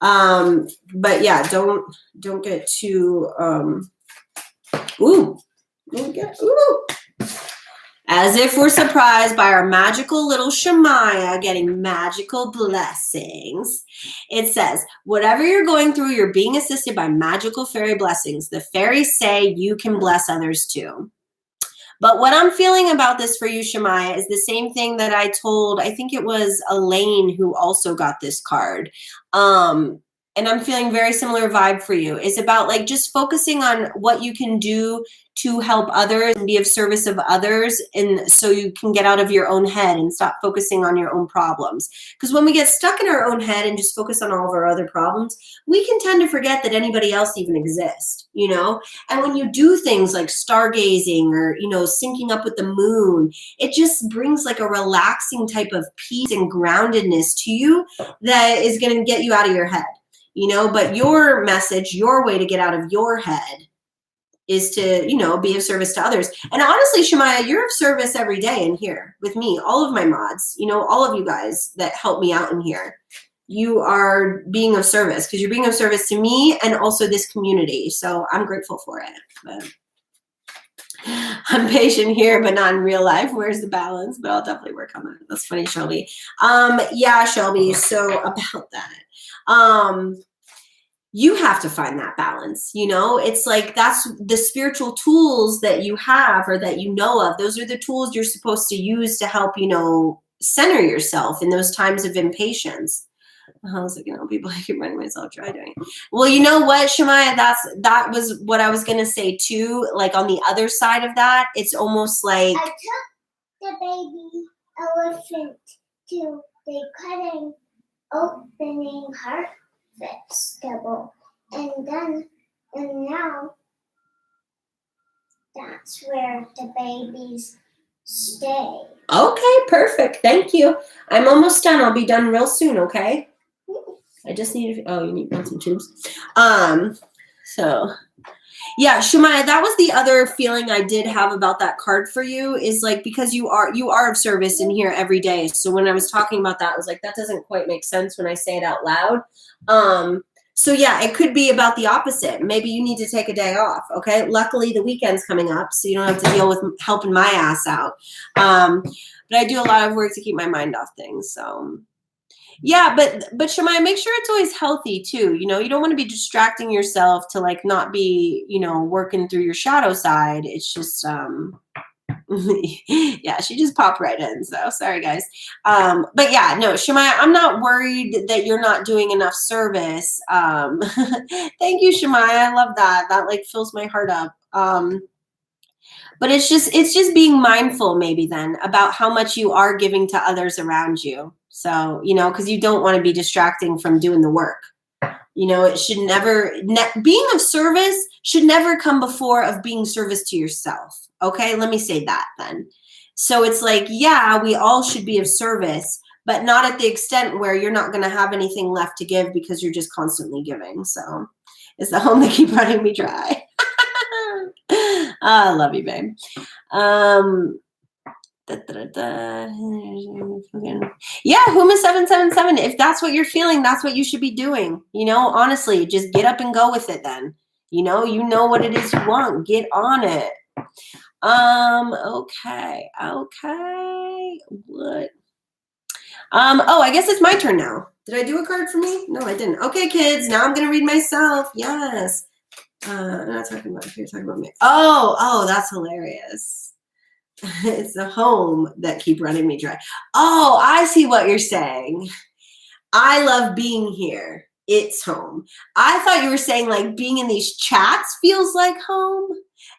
But yeah, don't get too, as if we're surprised by our magical little Shemaya getting magical blessings. It says, whatever you're going through, you're being assisted by magical fairy blessings. The fairies say you can bless others too. But what I'm feeling about this for you, Shemaya, is the same thing that I told, I think it was Elaine who also got this card. And I'm feeling very similar vibe for you. It's about like just focusing on what you can do to help others and be of service of others, and so you can get out of your own head and stop focusing on your own problems. Because when we get stuck in our own head and just focus on all of our other problems, we can tend to forget that anybody else even exists, you know? And when you do things like stargazing or, you know, syncing up with the moon, it just brings like a relaxing type of peace and groundedness to you that is going to get you out of your head, you know? But your message, your way to get out of your head is to, you know, be of service to others. And honestly, Shemaya, you're of service every day in here with me, all of my mods, you know, all of you guys that help me out in here. You are being of service because you're being of service to me and also this community. So I'm grateful for it. But I'm patient here, but not in real life. Where's the balance? But I'll definitely work on that. That's funny, Shelby. Yeah, Shelby. So about that. You have to find that balance, you know? It's like that's the spiritual tools that you have or that you know of. Those are the tools you're supposed to use to help, you know, center yourself in those times of impatience. I was like, you know, people, I keep reminding myself, try doing it. Well, you know what, Shemaya, that was what I was going to say too. Like on the other side of that, it's almost like. I took the baby elephant to the cutting opening heart vegetable, and now that's where the babies stay. Okay, perfect. Thank you. I'm almost done. I'll be done real soon, okay? I just need you want some tubes. So yeah, Shemaya, that was the other feeling I did have about that card for you is like, because you are of service in here every day. So when I was talking about that, I was like, that doesn't quite make sense when I say it out loud. So yeah, it could be about the opposite. Maybe you need to take a day off, okay? Luckily, the weekend's coming up, so you don't have to deal with helping my ass out. But I do a lot of work to keep my mind off things, so. Yeah, but Shemaya, make sure it's always healthy too. You know, you don't want to be distracting yourself to like not be, you know, working through your shadow side. It's just yeah, she just popped right in. So sorry guys. But yeah, no, Shemaya, I'm not worried that you're not doing enough service. Thank you, Shemaya. I love that. That like fills my heart up. But it's just being mindful maybe then about how much you are giving to others around you. So, you know, because you don't want to be distracting from doing the work. You know, it should never, being of service should never come before of being service to yourself. Okay, let me say that then. So it's like, yeah, we all should be of service, but not at the extent where you're not going to have anything left to give because you're just constantly giving. So it's the home that keep running me dry. I love you, babe. Yeah, Huma777. If that's what you're feeling, that's what you should be doing. You know, honestly, just get up and go with it then. You know what it is you want. Get on it. Okay. What? Oh, I guess it's my turn now. Did I do a card for me? No, I didn't. Okay, kids, now I'm gonna read myself. Yes. I'm not talking about you're talking about me. Oh, that's hilarious. It's the home that keep running me dry. Oh, I see what you're saying. I love being here. It's home. I thought you were saying like being in these chats feels like home.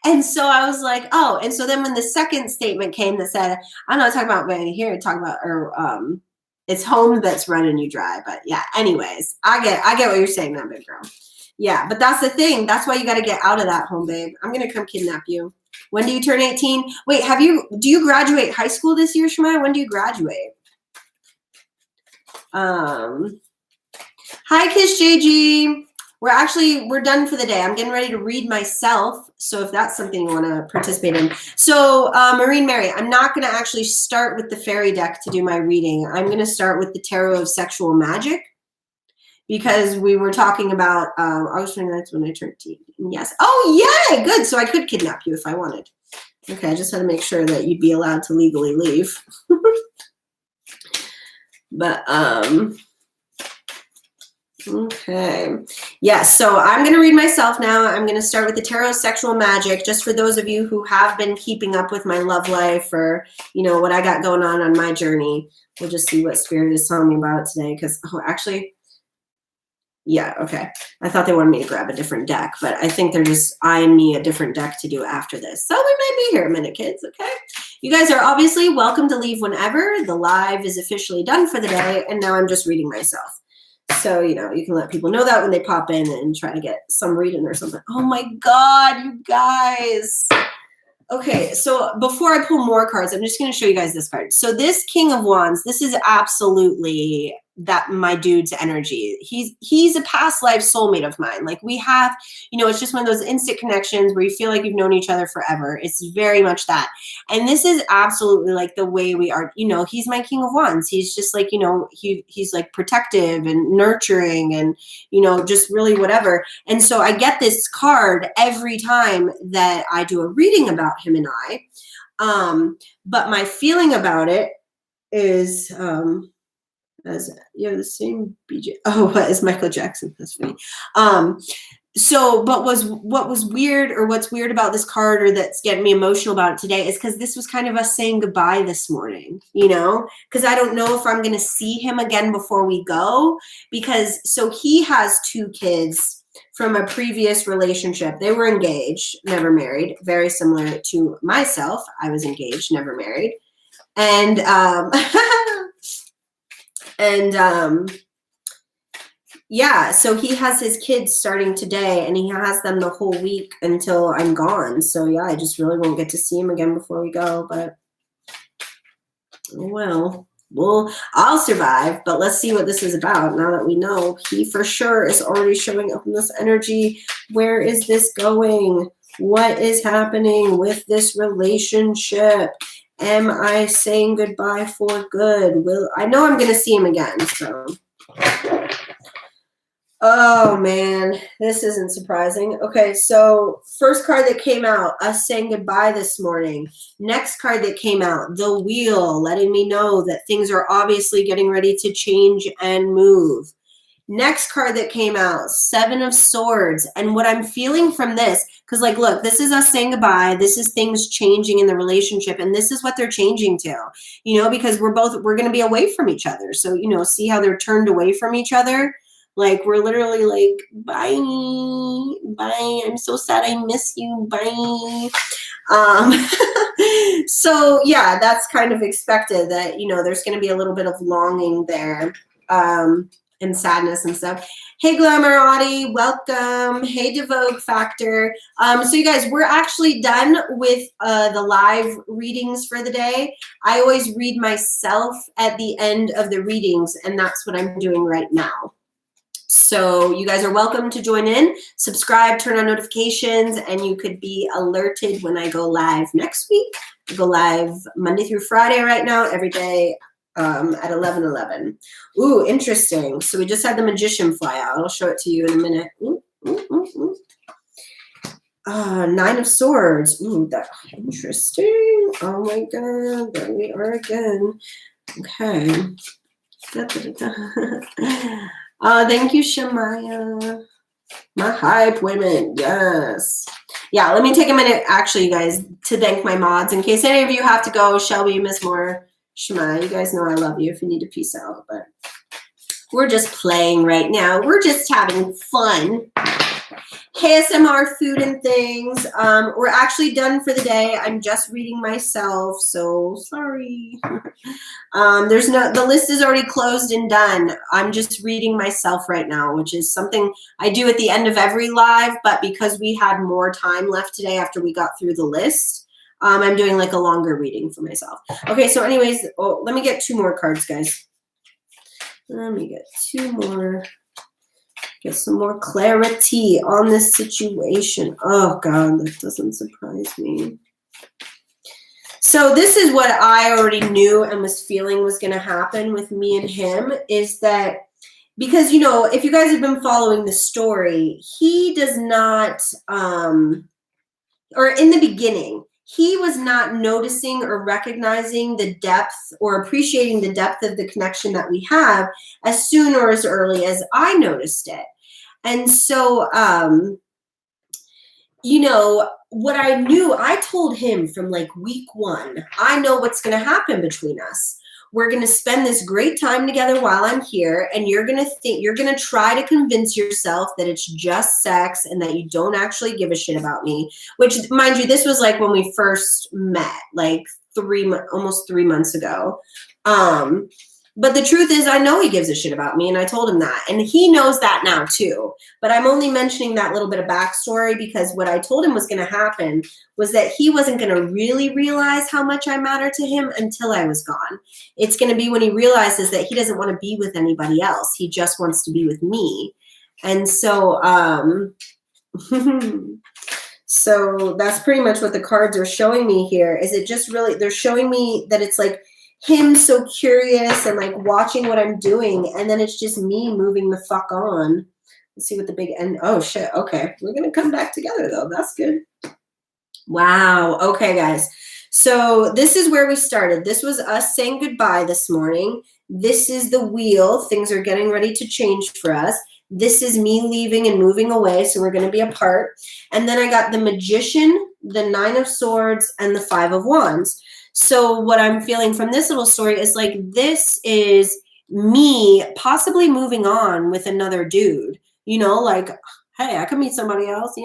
And so I was like, oh, and so then when the second statement came that said, I'm not talking about being here, talking about it's home that's running you dry. But yeah, anyways, I get what you're saying now, big girl. Yeah, but that's the thing. That's why you got to get out of that home, babe. I'm going to come kidnap you. When do you turn 18? Wait, do you graduate high school this year, Shemaya? When do you graduate? Hi, Kiss JG. We're done for the day. I'm getting ready to read myself. So if that's something you want to participate in. So Marine Mary, I'm not going to actually start with the fairy deck to do my reading. I'm going to start with the Tarot of Sexual Magic. Because we were talking about August 29th when I turned 18. Yes. Oh, yeah, good. So I could kidnap you if I wanted. Okay, I just had to make sure that you'd be allowed to legally leave. But, okay. Yeah, so I'm going to read myself now. I'm going to start with the Tarot of Sexual Magic, just for those of you who have been keeping up with my love life or, you know, what I got going on my journey. We'll just see what Spirit is telling me about it today. Because, actually... Yeah, okay. I thought they wanted me to grab a different deck, but I think they're just eyeing me a different deck to do after this. So we might be here a minute, kids, okay? You guys are obviously welcome to leave whenever. The live is officially done for the day, and now I'm just reading myself. So, you know, you can let people know that when they pop in and try to get some reading or something. Oh my God, you guys. Okay, so before I pull more cards, I'm just going to show you guys this card. So this King of Wands, this is absolutely that my dude's energy. He's a past life soulmate of mine. Like we have, you know, it's just one of those instant connections where you feel like you've known each other forever. It's very much that. And this is absolutely like the way we are, you know, he's my King of Wands. He's just like, you know, he's like protective and nurturing and, you know, just really whatever. And so I get this card every time that I do a reading about him and I. But my feeling about it is, as you have the same BJ. Oh, what is Michael Jackson? That's funny. So, but what was weird, or what's weird about this card, or that's getting me emotional about it today, is because this was kind of us saying goodbye this morning, you know, because I don't know if I'm going to see him again before we go, because so he has 2 kids from a previous relationship. They were engaged, never married, very similar to myself. I was engaged, never married. And, yeah, so he has his kids starting today, and he has them the whole week until I'm gone. So yeah, I just really won't get to see him again before we go, but well, I'll survive, but let's see what this is about now that we know he for sure is already showing up in this energy. Where is this going? What is happening with this relationship? Am I saying goodbye for good? I know I'm going to see him again, so. Oh man, this isn't surprising. Okay, so first card that came out, us saying goodbye this morning. Next card that came out, the wheel, letting me know that things are obviously getting ready to change and move. Next card that came out, Seven of Swords. And what I'm feeling from this, because like, look, this is us saying goodbye. This is things changing in the relationship. And this is what they're changing to, because we're going to be away from each other. So, see how they're turned away from each other? Like, we're literally like, bye, bye. I'm so sad. I miss you. Bye. So yeah, that's kind of expected that, there's going to be a little bit of longing there. And sadness and stuff. Hey, Glamourati, welcome. Hey, Devogue Factor. So you guys, we're actually done with the live readings for the day. I always read myself at the end of the readings, and that's what I'm doing right now. So you guys are welcome to join in, subscribe, turn on notifications, and you could be alerted when I go live next week. I go live Monday through Friday right now, every day. At 11:11. Ooh, interesting. So we just had the Magician fly out. I'll show it to you in a minute. Nine of Swords. Ooh, that's interesting. Oh my God, there we are again. Okay. Thank you, Shemaya. My hype women, yes. Yeah, let me take a minute, actually, you guys, to thank my mods. In case any of you have to go, Shelby, Miss Moore, Shema, you guys know I love you if you need to peace out, but we're just playing right now. We're just having fun. ASMR food and things. We're actually done for the day. I'm just reading myself, so sorry. The list is already closed and done. I'm just reading myself right now, which is something I do at the end of every live, but because we had more time left today after we got through the list, I'm doing like a longer reading for myself. Okay, so anyways, let me get two more cards, guys. Let me get two more. Get some more clarity on this situation. Oh, God, that doesn't surprise me. So this is what I already knew and was feeling was going to happen with me and him, is that because, if you guys have been following the story, he does not, or in the beginning, he was not noticing or recognizing the depth or appreciating the depth of the connection that we have as soon or as early as I noticed it. And so, what I knew, I told him from like week one, I know what's going to happen between us. We're going to spend this great time together while I'm here, and you're going to try to convince yourself that it's just sex and that you don't actually give a shit about me, which, mind you, this was like when we first met, like almost 3 months ago. But the truth is, I know he gives a shit about me, and I told him that. And he knows that now, too. But I'm only mentioning that little bit of backstory because what I told him was going to happen was that he wasn't going to really realize how much I matter to him until I was gone. It's going to be when he realizes that he doesn't want to be with anybody else. He just wants to be with me. And so, so that's pretty much what the cards are showing me here. Is it just really, they're showing me that it's like, him so curious and like watching what I'm doing, and then it's just me moving the fuck on. Let's see what the big end. Oh shit. Okay, we're gonna come back together though. That's good. Wow. Okay, guys. So this is where we started. This was us saying goodbye this morning. This is the wheel. Things are getting ready to change for us. This is me leaving and moving away, so we're going to be apart. And then I got the Magician, the Nine of Swords, and the Five of Wands. So what I'm feeling from this little story is like, this is me possibly moving on with another dude, like, hey, I could meet somebody else,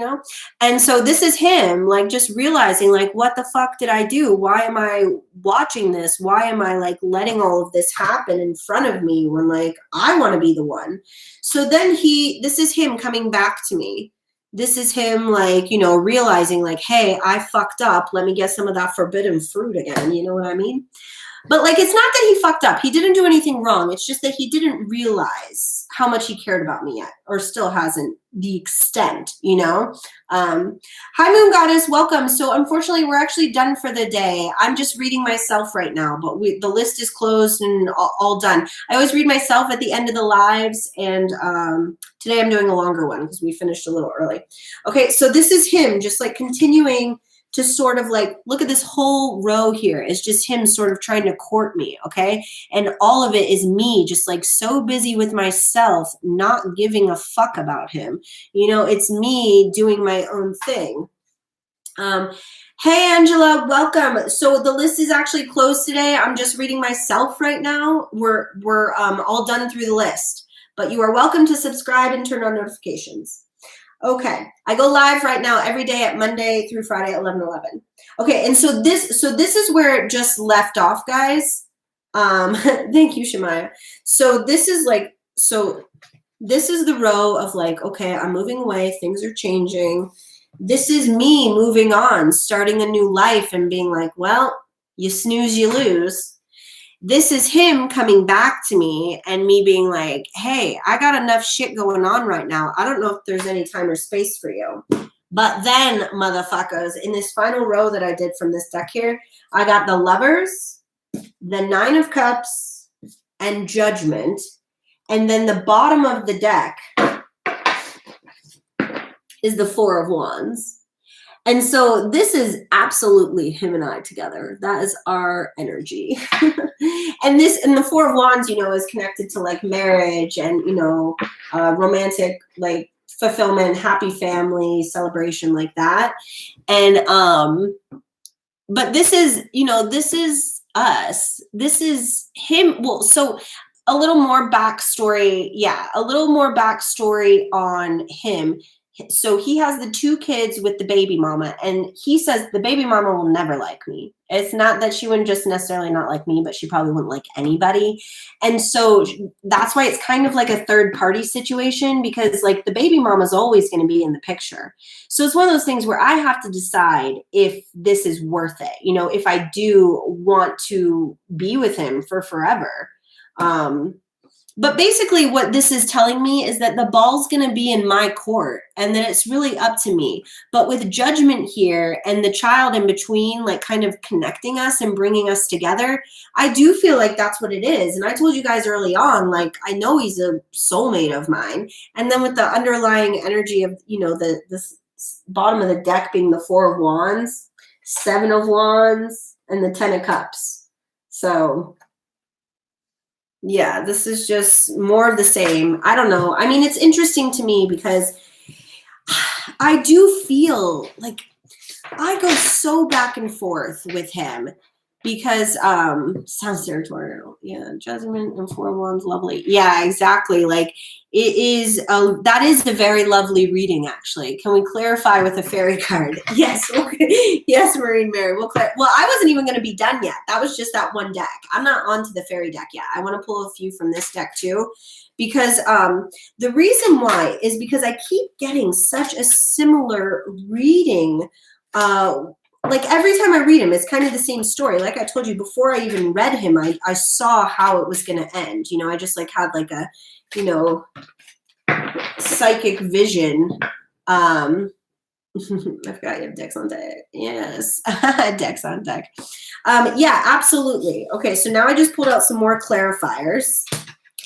And so this is him, like, just realizing, like, what the fuck did I do? Why am I watching this? Why am I, like, letting all of this happen in front of me when, like, I want to be the one? So then this is him coming back to me. This is him, like, realizing, like, hey, I fucked up. Let me get some of that forbidden fruit again. You know what I mean? But like, it's not that he fucked up. He didn't do anything wrong. It's just that he didn't realize how much he cared about me yet, or still hasn't the extent, you know? Hi, Moon Goddess, welcome. So unfortunately, we're actually done for the day. I'm just reading myself right now, but the list is closed and all done. I always read myself at the end of the lives, and today I'm doing a longer one because we finished a little early. Okay, so this is him just like continuing to sort of like, look at this whole row here. It's just him sort of trying to court me, okay? And all of it is me just like so busy with myself, not giving a fuck about him. You know, it's me doing my own thing. Hey, Angela, welcome. So the list is actually closed today. I'm just reading myself right now. We're all done through the list, but you are welcome to subscribe and turn on notifications. Okay, I go live right now every day at Monday through Friday at 11:11. Okay, and so this is where it just left off, guys. Thank you, Shemaya. So this is the row of like, okay, I'm moving away, things are changing. This is me moving on, starting a new life and being like, well, you snooze, you lose. This is him coming back to me and me being like, hey, I got enough shit going on right now. I don't know if there's any time or space for you. But then, motherfuckers, in this final row that I did from this deck here, I got the Lovers, the Nine of Cups, and Judgment. And then the bottom of the deck is the Four of Wands. And so this is absolutely him and I together. That is our energy. and the Four of Wands, you know, is connected to like marriage and, you know, romantic, like fulfillment, happy family, celebration like that. And, but this is, you know, this is us. This is him. Well, so a little more backstory. Yeah, a little more backstory on him. So he has the 2 kids with the baby mama, and he says the baby mama will never like me. It's not that she wouldn't just necessarily not like me, but she probably wouldn't like anybody. And so that's why it's kind of like a third party situation, because like the baby mama is always going to be in the picture. So it's one of those things where I have to decide if this is worth it. You know, if I do want to be with him for forever. But basically what this is telling me is that the ball's going to be in my court and that it's really up to me. But with Judgment here and the child in between, like kind of connecting us and bringing us together, I do feel like that's what it is. And I told you guys early on, like, I know he's a soulmate of mine. And then with the underlying energy of, you know, this bottom of the deck being the Four of Wands, Seven of Wands, and the Ten of Cups. So yeah, this is just more of the same. I don't know. I mean, it's interesting to me because I do feel like I go so back and forth with him because sounds territorial. Yeah, Judgment and Four of Wands, lovely. Yeah, exactly. Like it is that is the very lovely reading, actually. Can we clarify with a fairy card? Yes. Okay. Yes, Marine Mary. Well, I wasn't even going to be done yet. That was just that one deck. I'm not onto the fairy deck yet. I want to pull a few from this deck too, because the reason why is because I keep getting such a similar reading. Like every time I read him, it's kind of the same story. Like I told you before I even read him, I saw how it was going to end. You know, I just like had like a, you know, psychic vision. I forgot you have decks on deck. Yes, decks on deck. Yeah, absolutely. Okay, so now I just pulled out some more clarifiers.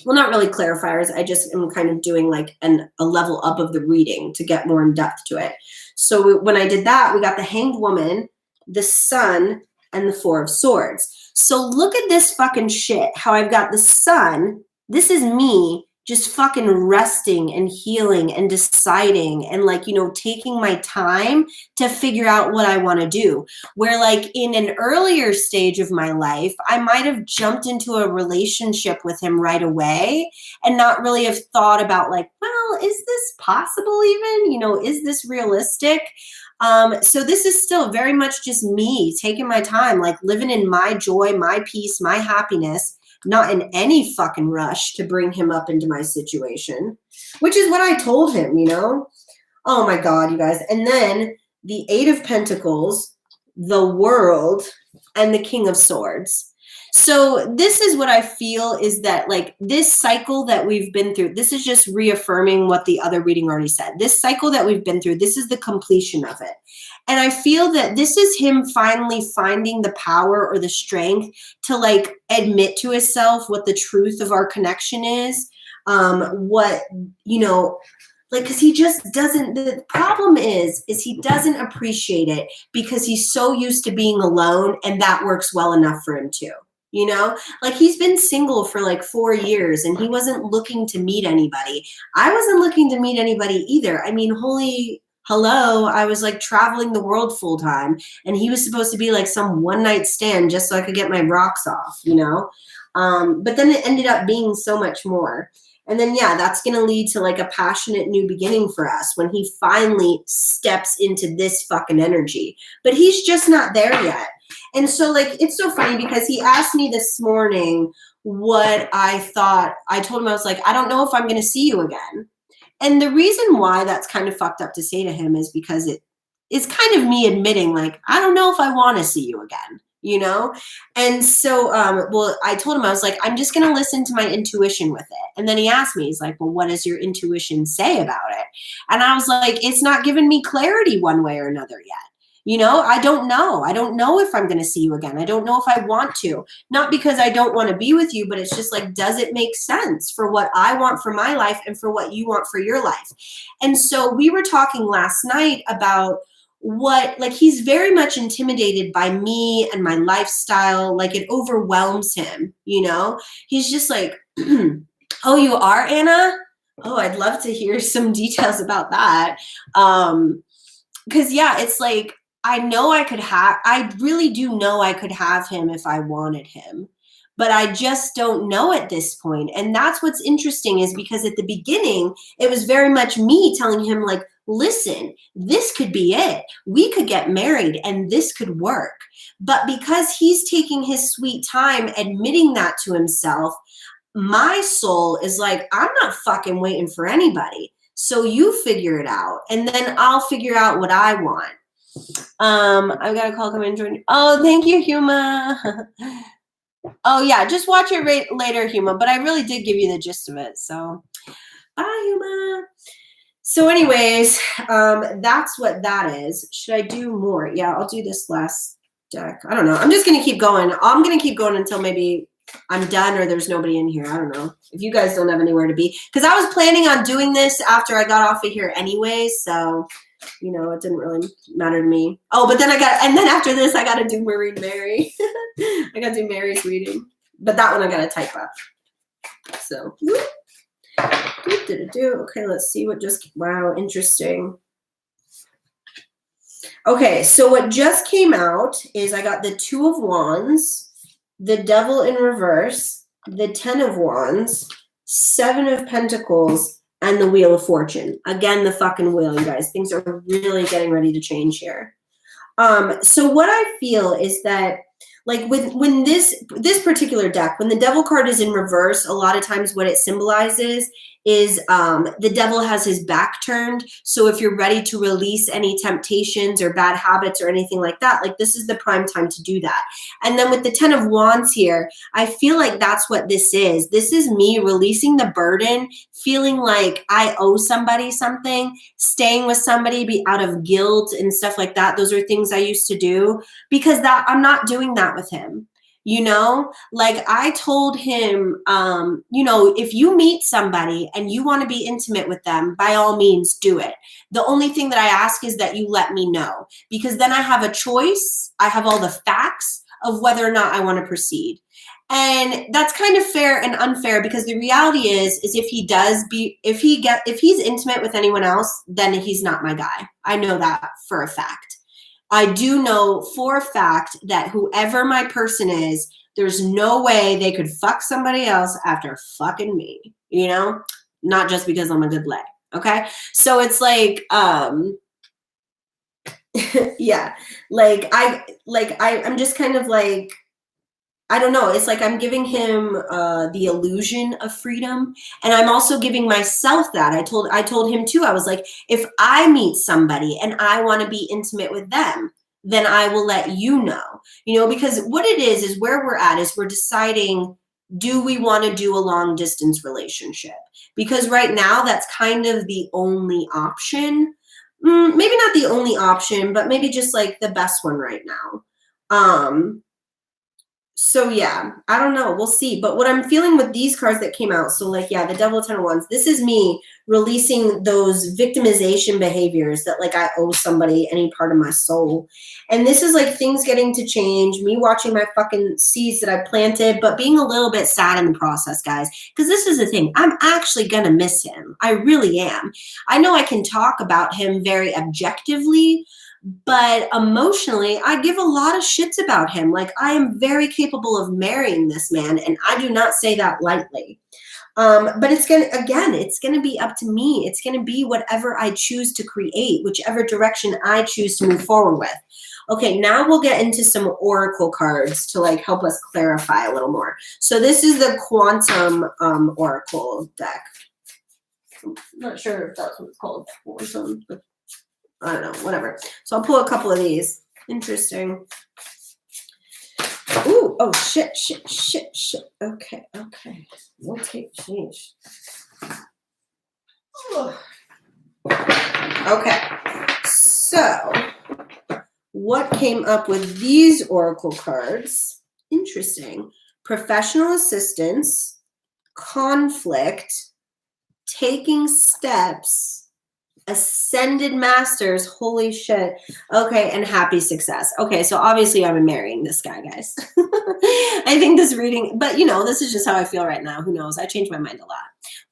Well, not really clarifiers. I just am kind of doing like a level up of the reading to get more in depth to it. So when I did that, we got the Hanged Woman, the Sun, and the Four of Swords. So look at this fucking shit. How I've got the Sun. This is me just fucking resting and healing and deciding and like, you know, taking my time to figure out what I want to do. Where like in an earlier stage of my life, I might have jumped into a relationship with him right away and not really have thought about like, well, is this possible even? You know, is this realistic? So this is still very much just me taking my time, like living in my joy, my peace, my happiness, not in any fucking rush to bring him up into my situation, which is what I told him, you know? Oh my God, you guys. And then the Eight of Pentacles, the World, and the King of Swords. So this is what I feel is that like this cycle that we've been through, this is just reaffirming what the other reading already said. This cycle that we've been through, this is the completion of it. And I feel that this is him finally finding the power or the strength to like admit to himself what the truth of our connection is. What, you know, like, cause he just doesn't, the problem is he doesn't appreciate it because he's so used to being alone and that works well enough for him too. You know, like he's been single for like 4 years and he wasn't looking to meet anybody. I wasn't looking to meet anybody either. I mean, holy hello, I was like traveling the world full time and he was supposed to be like some one night stand just so I could get my rocks off, you know? But then it ended up being so much more. And then, yeah, that's going to lead to like a passionate new beginning for us when he finally steps into this fucking energy. But he's just not there yet. And so, like, it's so funny because he asked me this morning what I thought. I told him, I was like, I don't know if I'm going to see you again. And the reason why that's kind of fucked up to say to him is because it is kind of me admitting, like, I don't know if I want to see you again, you know? And so, well, I told him, I was like, I'm just going to listen to my intuition with it. And then he asked me, he's like, well, what does your intuition say about it? And I was like, it's not giving me clarity one way or another yet. You know, I don't know. I don't know if I'm going to see you again. I don't know if I want to. Not because I don't want to be with you, but it's just like, does it make sense for what I want for my life and for what you want for your life? And so we were talking last night about what, like, he's very much intimidated by me and my lifestyle. Like, it overwhelms him, you know? He's just like, oh, you are, Anna? Oh, I'd love to hear some details about that. Because, yeah, it's like, I really do know I could have him if I wanted him, but I just don't know at this point. And that's what's interesting is because at the beginning, it was very much me telling him like, listen, this could be it. We could get married and this could work. But because he's taking his sweet time admitting that to himself, my soul is like, I'm not fucking waiting for anybody. So you figure it out and then I'll figure out what I want. I've got a call coming in. Join. Oh, thank you, Huma. Oh yeah, just watch it later, Huma. But I really did give you the gist of it. So bye, Huma. So anyways, that's what that is. Should I do more? Yeah, I'll do this last deck. I don't know. I'm just going to keep going. I'm going to keep going until maybe I'm done or there's nobody in here. I don't know. If you guys don't have anywhere to be. Because I was planning on doing this after I got off of here anyways. So, you know, it didn't really matter to me. Oh, but then and then after this, I got to do Marine Mary. I got to do Mary's reading. But that one I got to type up. So, okay, let's see what wow, interesting. Okay, so what just came out is I got the 2 of Wands, the Devil in reverse, the 10 of Wands, 7 of Pentacles, and the Wheel of Fortune. Again, the fucking wheel, you guys. Things are really getting ready to change here. So what I feel is that, like, when this particular deck, when the Devil card is in reverse, a lot of times what it symbolizes is the devil has his back turned. So if you're ready to release any temptations or bad habits or anything like that, like this is the prime time to do that. And then with the 10 of Wands here, I feel like that's what this is. This is me releasing the burden, feeling like I owe somebody something, staying with somebody be out of guilt and stuff like that. Those are things I used to do because I'm not doing that with him. You know, like I told him, you know, if you meet somebody and you want to be intimate with them, by all means do it. The only thing that I ask is that you let me know, because then I have a choice. I have all the facts of whether or not I want to proceed. And that's kind of fair and unfair, because the reality is if he's intimate with anyone else, then he's not my guy. I know that for a fact. I do know for a fact that whoever my person is, there's no way they could fuck somebody else after fucking me, you know? Not just because I'm a good leg, okay? So it's like, yeah, I'm just kind of like, I don't know. It's like I'm giving him the illusion of freedom, and I'm also giving myself that. I told him too. I was like, if I meet somebody and I want to be intimate with them, then I will let you know, because what it is where we're at is we're deciding, do we want to do a long distance relationship? Because right now that's kind of the only option. Maybe not the only option, but maybe just like the best one right now. So yeah, I don't know. We'll see. But what I'm feeling with these cards that came out, so like, yeah, the Devil of Ten of Wands, this is me releasing those victimization behaviors that like I owe somebody any part of my soul. And this is like things getting to change, me watching my fucking seeds that I planted, but being a little bit sad in the process, guys. Because this is the thing. I'm actually going to miss him. I really am. I know I can talk about him very objectively, but emotionally, I give a lot of shits about him. Like, I am very capable of marrying this man, and I do not say that lightly. But it's gonna be up to me. It's gonna be whatever I choose to create, whichever direction I choose to move forward with. Okay, now we'll get into some oracle cards to like help us clarify a little more. So this is the Quantum oracle deck. I'm not sure if that's what it's called, Quantum, but I don't know, whatever. So I'll pull a couple of these. Interesting. Ooh, oh, shit. Okay. We'll take change. Okay. So what came up with these oracle cards? Interesting. Professional assistance, conflict, taking steps, ascended masters, holy shit. Okay, and happy success. Okay, so obviously I'm marrying this guy, guys. I think this reading, but this is just how I feel right now. Who knows? I change my mind a lot.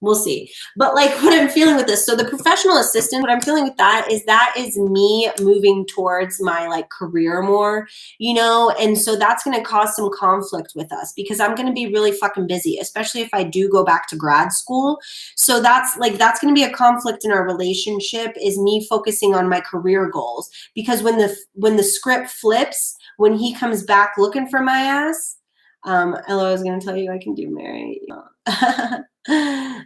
We'll see. But like what I'm feeling with this, so the professional assistant, what I'm feeling with that is me moving towards my like career more, and so that's going to cause some conflict with us because I'm going to be really fucking busy, especially if I do go back to grad school. So that's going to be a conflict in our relationship, is me focusing on my career goals, because when the script flips, when he comes back looking for my ass, Ella, I was going to tell you I can do Mary.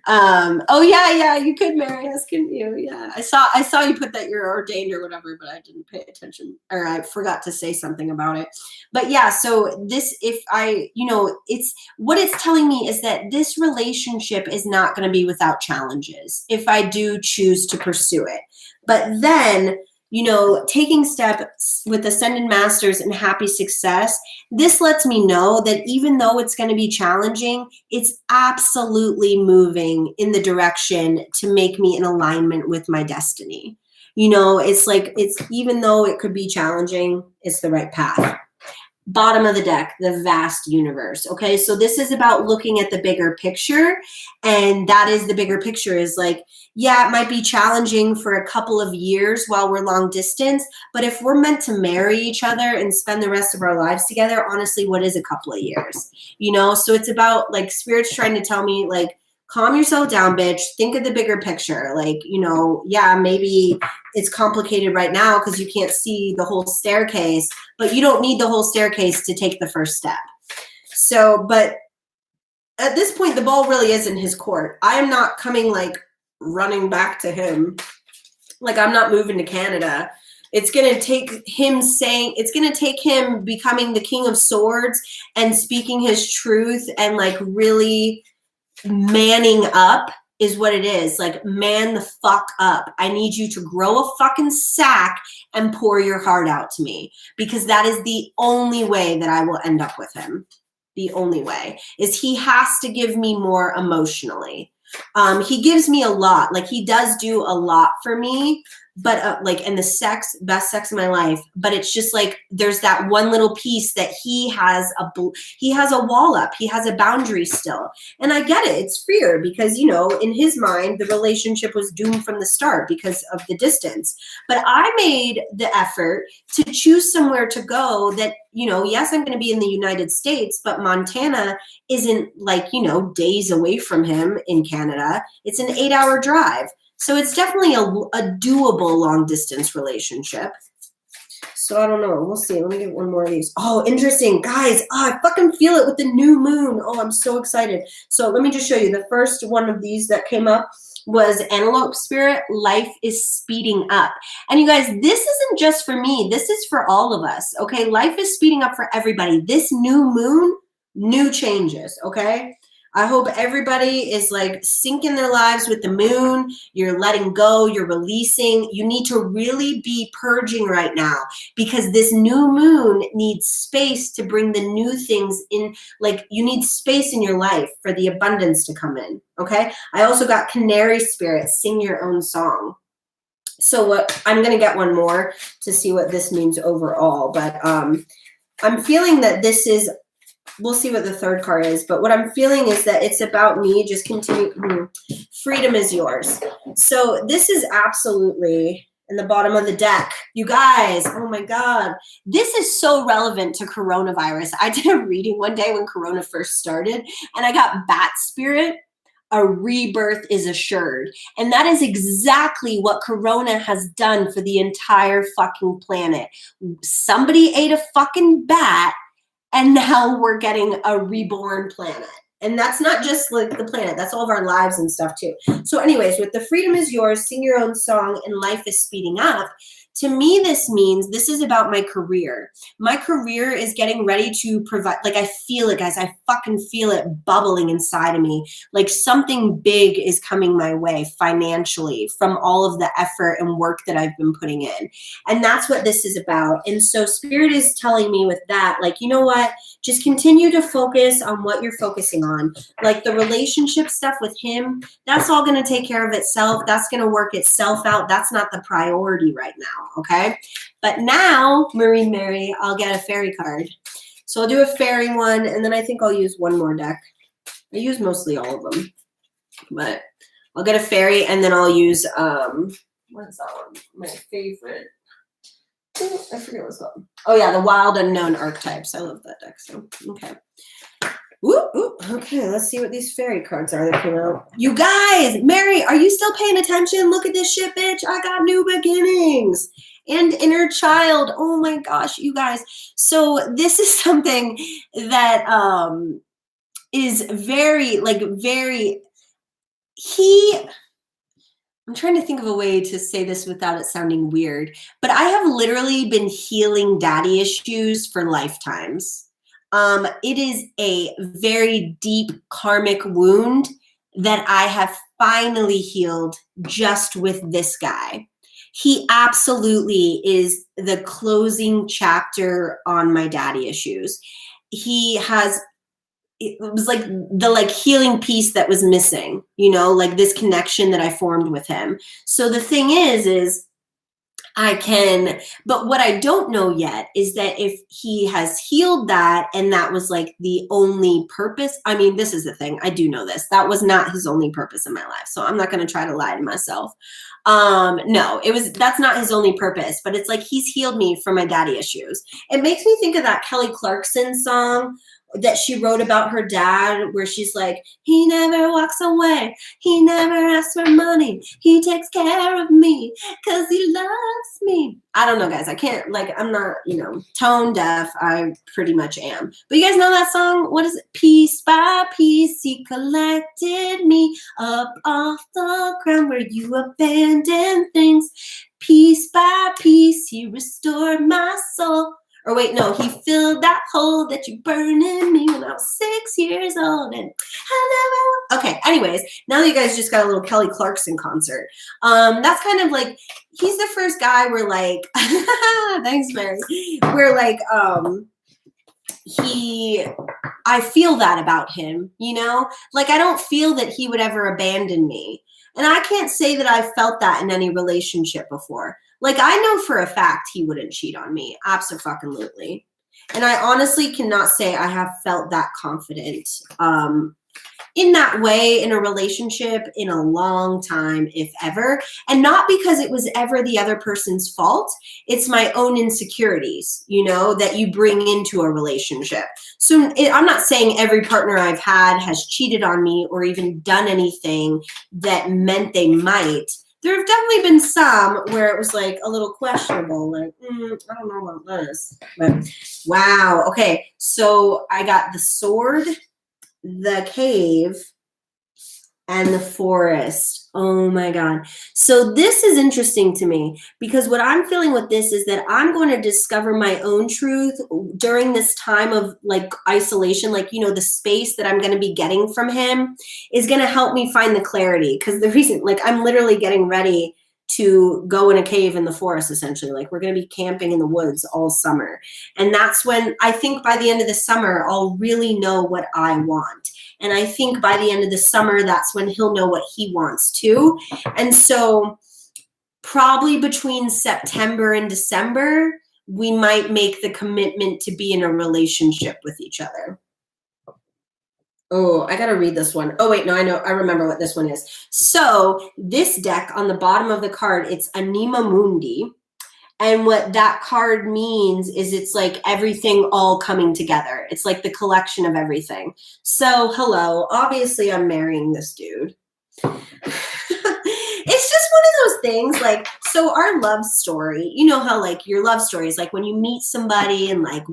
Oh yeah, you could marry us, couldn't you? Yeah, I saw you put that you're ordained or whatever, but I didn't pay attention, or I forgot to say something about it. But yeah, so this, if I, it's what it's telling me is that this relationship is not going to be without challenges if I do choose to pursue it. But then, taking steps with ascended masters and happy success, this lets me know that even though it's going to be challenging, it's absolutely moving in the direction to make me in alignment with my destiny. It's even though it could be challenging, it's the right path. Bottom of the deck, the vast universe. Okay, so this is about looking at the bigger picture, and that is the bigger picture is like, yeah, it might be challenging for a couple of years while we're long distance, but if we're meant to marry each other and spend the rest of our lives together, honestly, what is a couple of years? So it's about like spirit's trying to tell me like, calm yourself down, bitch. Think of the bigger picture. Like, yeah, maybe it's complicated right now because you can't see the whole staircase, but you don't need the whole staircase to take the first step. So, but at this point, the ball really is in his court. I am not coming like running back to him. Like, I'm not moving to Canada. It's going to take him becoming the King of Swords and speaking his truth and like really manning up is what it is. Like, man the fuck up. I need you to grow a fucking sack and pour your heart out to me, because that is the only way that I will end up with him. The only way is he has to give me more emotionally. He gives me a lot. Like, he does do a lot for me, but and the best sex of my life. But it's just like, there's that one little piece that he has a wall up. He has a boundary still. And I get it. It's fear because, in his mind, the relationship was doomed from the start because of the distance. But I made the effort to choose somewhere to go that, yes, I'm going to be in the United States, but Montana isn't like, days away from him in Canada. It's an 8-hour drive. So it's definitely a doable long distance relationship. So I don't know. We'll see. Let me get one more of these. Oh, interesting. Guys, I fucking feel it with the new moon. Oh, I'm so excited. So let me just show you the first one of these that came up. was antelope spirit. Life is speeding up. And you guys, this isn't just for me. This is for all of us. Okay. Life is speeding up for everybody. This new moon, new changes. Okay. I hope everybody is like syncing their lives with the moon. You're letting go, you're releasing. You need to really be purging right now because this new moon needs space to bring the new things in. Like you need space in your life for the abundance to come in, okay? I also got canary spirit, sing your own song. So what I'm going to get one more to see what this means overall, but I'm feeling that this is, we'll see what the third card is, but what I'm feeling is that it's about me. Just continue. Freedom is yours. So this is absolutely in the bottom of the deck. You guys, oh my God. This is so relevant to coronavirus. I did a reading one day when Corona first started and I got bat spirit. A rebirth is assured. And that is exactly what Corona has done for the entire fucking planet. Somebody ate a fucking bat and now we're getting a reborn planet. And that's not just like the planet, that's all of our lives and stuff too. So anyways, with the freedom is yours, sing your own song, and life is speeding up. To me, this means this is about my career. My career is getting ready to provide, like I feel it, guys. I fucking feel it bubbling inside of me. Like something big is coming my way financially from all of the effort and work that I've been putting in. And that's what this is about. And so Spirit is telling me with that, like, you know what? Just continue to focus on what you're focusing on. Like the relationship stuff with him, that's all going to take care of itself. That's going to work itself out. That's not the priority right now. Okay. But now, Marie Mary, I'll get a fairy card. So I'll do a fairy one, and then I think I'll use one more deck. I use mostly all of them, but I'll get a fairy, and then I'll use, what is that one? My favorite. Oh, I forget what's called. Oh yeah, the Wild Unknown Archetypes. I love that deck. So, okay. Ooh, okay, let's see what these fairy cards are that came out. You guys, Mary, are you still paying attention? Look at this shit, bitch. I got new beginnings and inner child. Oh my gosh, you guys. So this is something that is very, I'm trying to think of a way to say this without it sounding weird, but I have literally been healing daddy issues for lifetimes. It is a very deep karmic wound that I have finally healed just with this guy. He absolutely is the closing chapter on my daddy issues. He has, it was like the healing piece that was missing, you know, like this connection that I formed with him. So the thing is I can, but what I don't know yet is that if he has healed that and that was like the only purpose. I mean, this is the thing. I do know this. That was not his only purpose in my life. So I'm not going to try to lie to myself. No, that's not his only purpose, but it's like he's healed me from my daddy issues. It makes me think of that Kelly Clarkson song that she wrote about her dad, where she's like, he never walks away. He never asks for money. He takes care of me because he loves me. I don't know, guys. I can't, I'm not, tone deaf. I pretty much am. But you guys know that song? What is it? Piece by piece, he collected me up off the ground where you abandoned things. Piece by piece, he restored my soul. Or wait, no, he filled that hole that you burned in me when I was 6 years old. And okay, anyways, now that you guys just got a little Kelly Clarkson concert, that's kind of like, he's the first guy where thanks, Mary. Where I feel that about him, I don't feel that he would ever abandon me. And I can't say that I've felt that in any relationship before. I know for a fact he wouldn't cheat on me. Absolutely. And I honestly cannot say I have felt that confident in that way in a relationship in a long time, if ever. And not because it was ever the other person's fault. It's my own insecurities, that you bring into a relationship. So I'm not saying every partner I've had has cheated on me or even done anything that meant they might. There have definitely been some where it was a little questionable, I don't know about this. But wow. Okay. So I got the sword, the cave, and the forest. Oh my God. So this is interesting to me because what I'm feeling with this is that I'm going to discover my own truth during this time of like isolation, like, you know, the space that I'm going to be getting from him is going to help me find the clarity. Because the reason, like, I'm literally getting ready to go in a cave in the forest, essentially. Like, we're going to be camping in the woods all summer. And that's when I think by the end of the summer, I'll really know what I want. And I think by the end of the summer, that's when he'll know what he wants too. And so probably between September and December, we might make the commitment to be in a relationship with each other. Oh, I got to read this one. Oh, wait, no, I remember what this one is. So this deck on the bottom of the card, it's Anima Mundi. And what that card means is it's like everything all coming together. It's like the collection of everything. So, hello, obviously I'm marrying this dude. It's just one of those things, like, so our love story, you know how like your love story is like when you meet somebody and like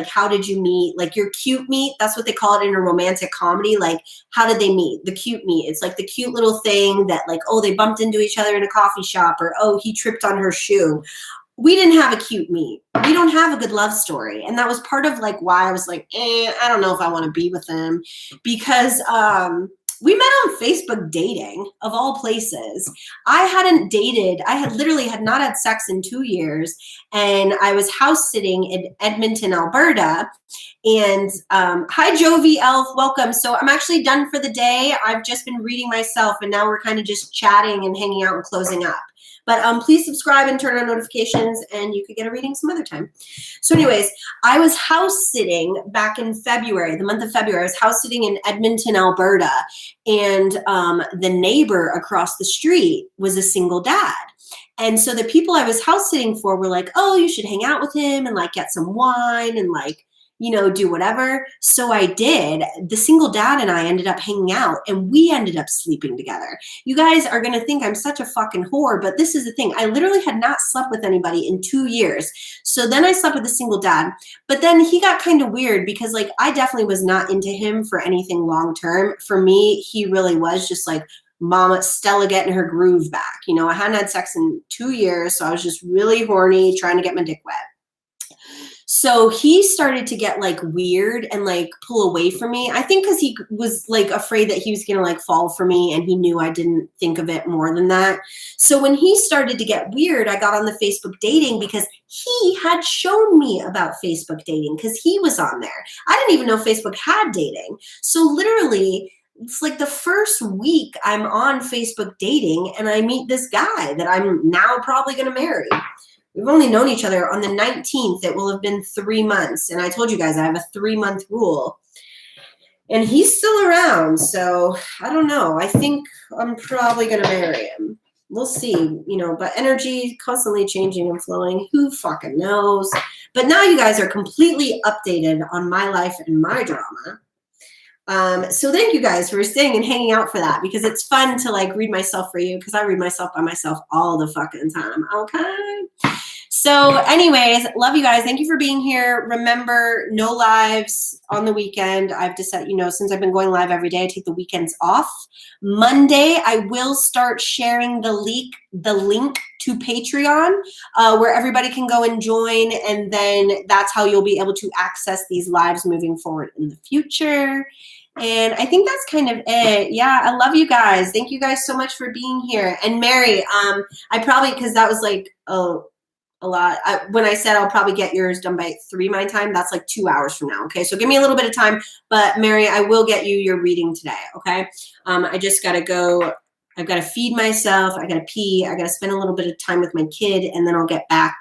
how did you meet? Like your cute meet, that's what they call it in a romantic comedy. Like, how did they meet? The cute meet. It's like the cute little thing that like, oh, they bumped into each other in a coffee shop, or oh, he tripped on her shoe. We didn't have a cute meet. We don't have a good love story. And that was part of like why I was like, I don't know if I want to be with him, because we met on Facebook dating, of all places. I hadn't dated. I had literally had not had sex in 2 years. And I was house sitting in Edmonton, Alberta. And hi, Jovi Elf, welcome. So I'm actually done for the day. I've just been reading myself, and now we're kind of just chatting and hanging out and closing up. But please subscribe and turn on notifications, and you could get a reading some other time. So anyways, I was house sitting back in February, the month of February. I was house sitting in Edmonton, Alberta, and the neighbor across the street was a single dad. And so the people I was house sitting for were like, oh, you should hang out with him and like get some wine and like, you know, do whatever. So I did. The single dad and I ended up hanging out, and we ended up sleeping together. You guys are going to think I'm such a fucking whore, but this is the thing. I literally had not slept with anybody in 2 years. So then I slept with a single dad, but then he got kind of weird because like, I definitely was not into him for anything long-term. For me, he really was just like, Mama Stella getting her groove back. You know, I hadn't had sex in 2 years. So I was just really horny, trying to get my dick wet. So he started to get like weird and like pull away from me. I think because he was like afraid that he was going to like fall for me, and he knew I didn't think of it more than that. So when he started to get weird, I got on the Facebook dating because he had shown me about Facebook dating because he was on there. I didn't even know Facebook had dating. So literally, it's like the first week I'm on Facebook dating, and I meet this guy that I'm now probably going to marry. We've only known each other on the 19th. It will have been 3 months. And I told you guys I have a 3-month rule. And he's still around. So I don't know. I think I'm probably going to marry him. We'll see, you know, but energy constantly changing and flowing. Who fucking knows? But now you guys are completely updated on my life and my drama. So thank you guys for staying and hanging out for that, because it's fun to like read myself for you, because I read myself by myself all the fucking time. Okay. So anyways, love you guys. Thank you for being here. Remember, no lives on the weekend. I've decided, you know, since I've been going live every day, I take the weekends off. Monday, I will start sharing the link to Patreon, where everybody can go and join. And then that's how you'll be able to access these lives moving forward in the future. And I think that's kind of it. Yeah, I love you guys. Thank you guys so much for being here. And Mary, I probably, because that was like, a lot. When I said I'll probably get yours done by 3 my time, that's like 2 hours from now. Okay, so give me a little bit of time. But Mary, I will get you your reading today. Okay, I just gotta go. I've got to feed myself. I gotta pee. I gotta spend a little bit of time with my kid, and then I'll get back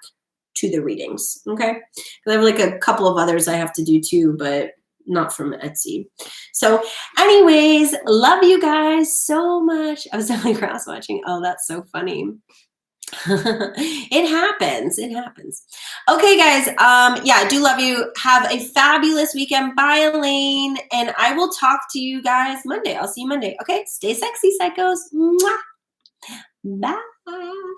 to the readings. Okay, I have like a couple of others I have to do too, but not from Etsy. So anyways, love you guys so much. I was definitely cross watching. Oh, that's so funny. It happens. It happens. Okay, guys. Yeah, I do love you. Have a fabulous weekend. Bye, Elaine. And I will talk to you guys Monday. I'll see you Monday. Okay, stay sexy, psychos. Mwah. Bye.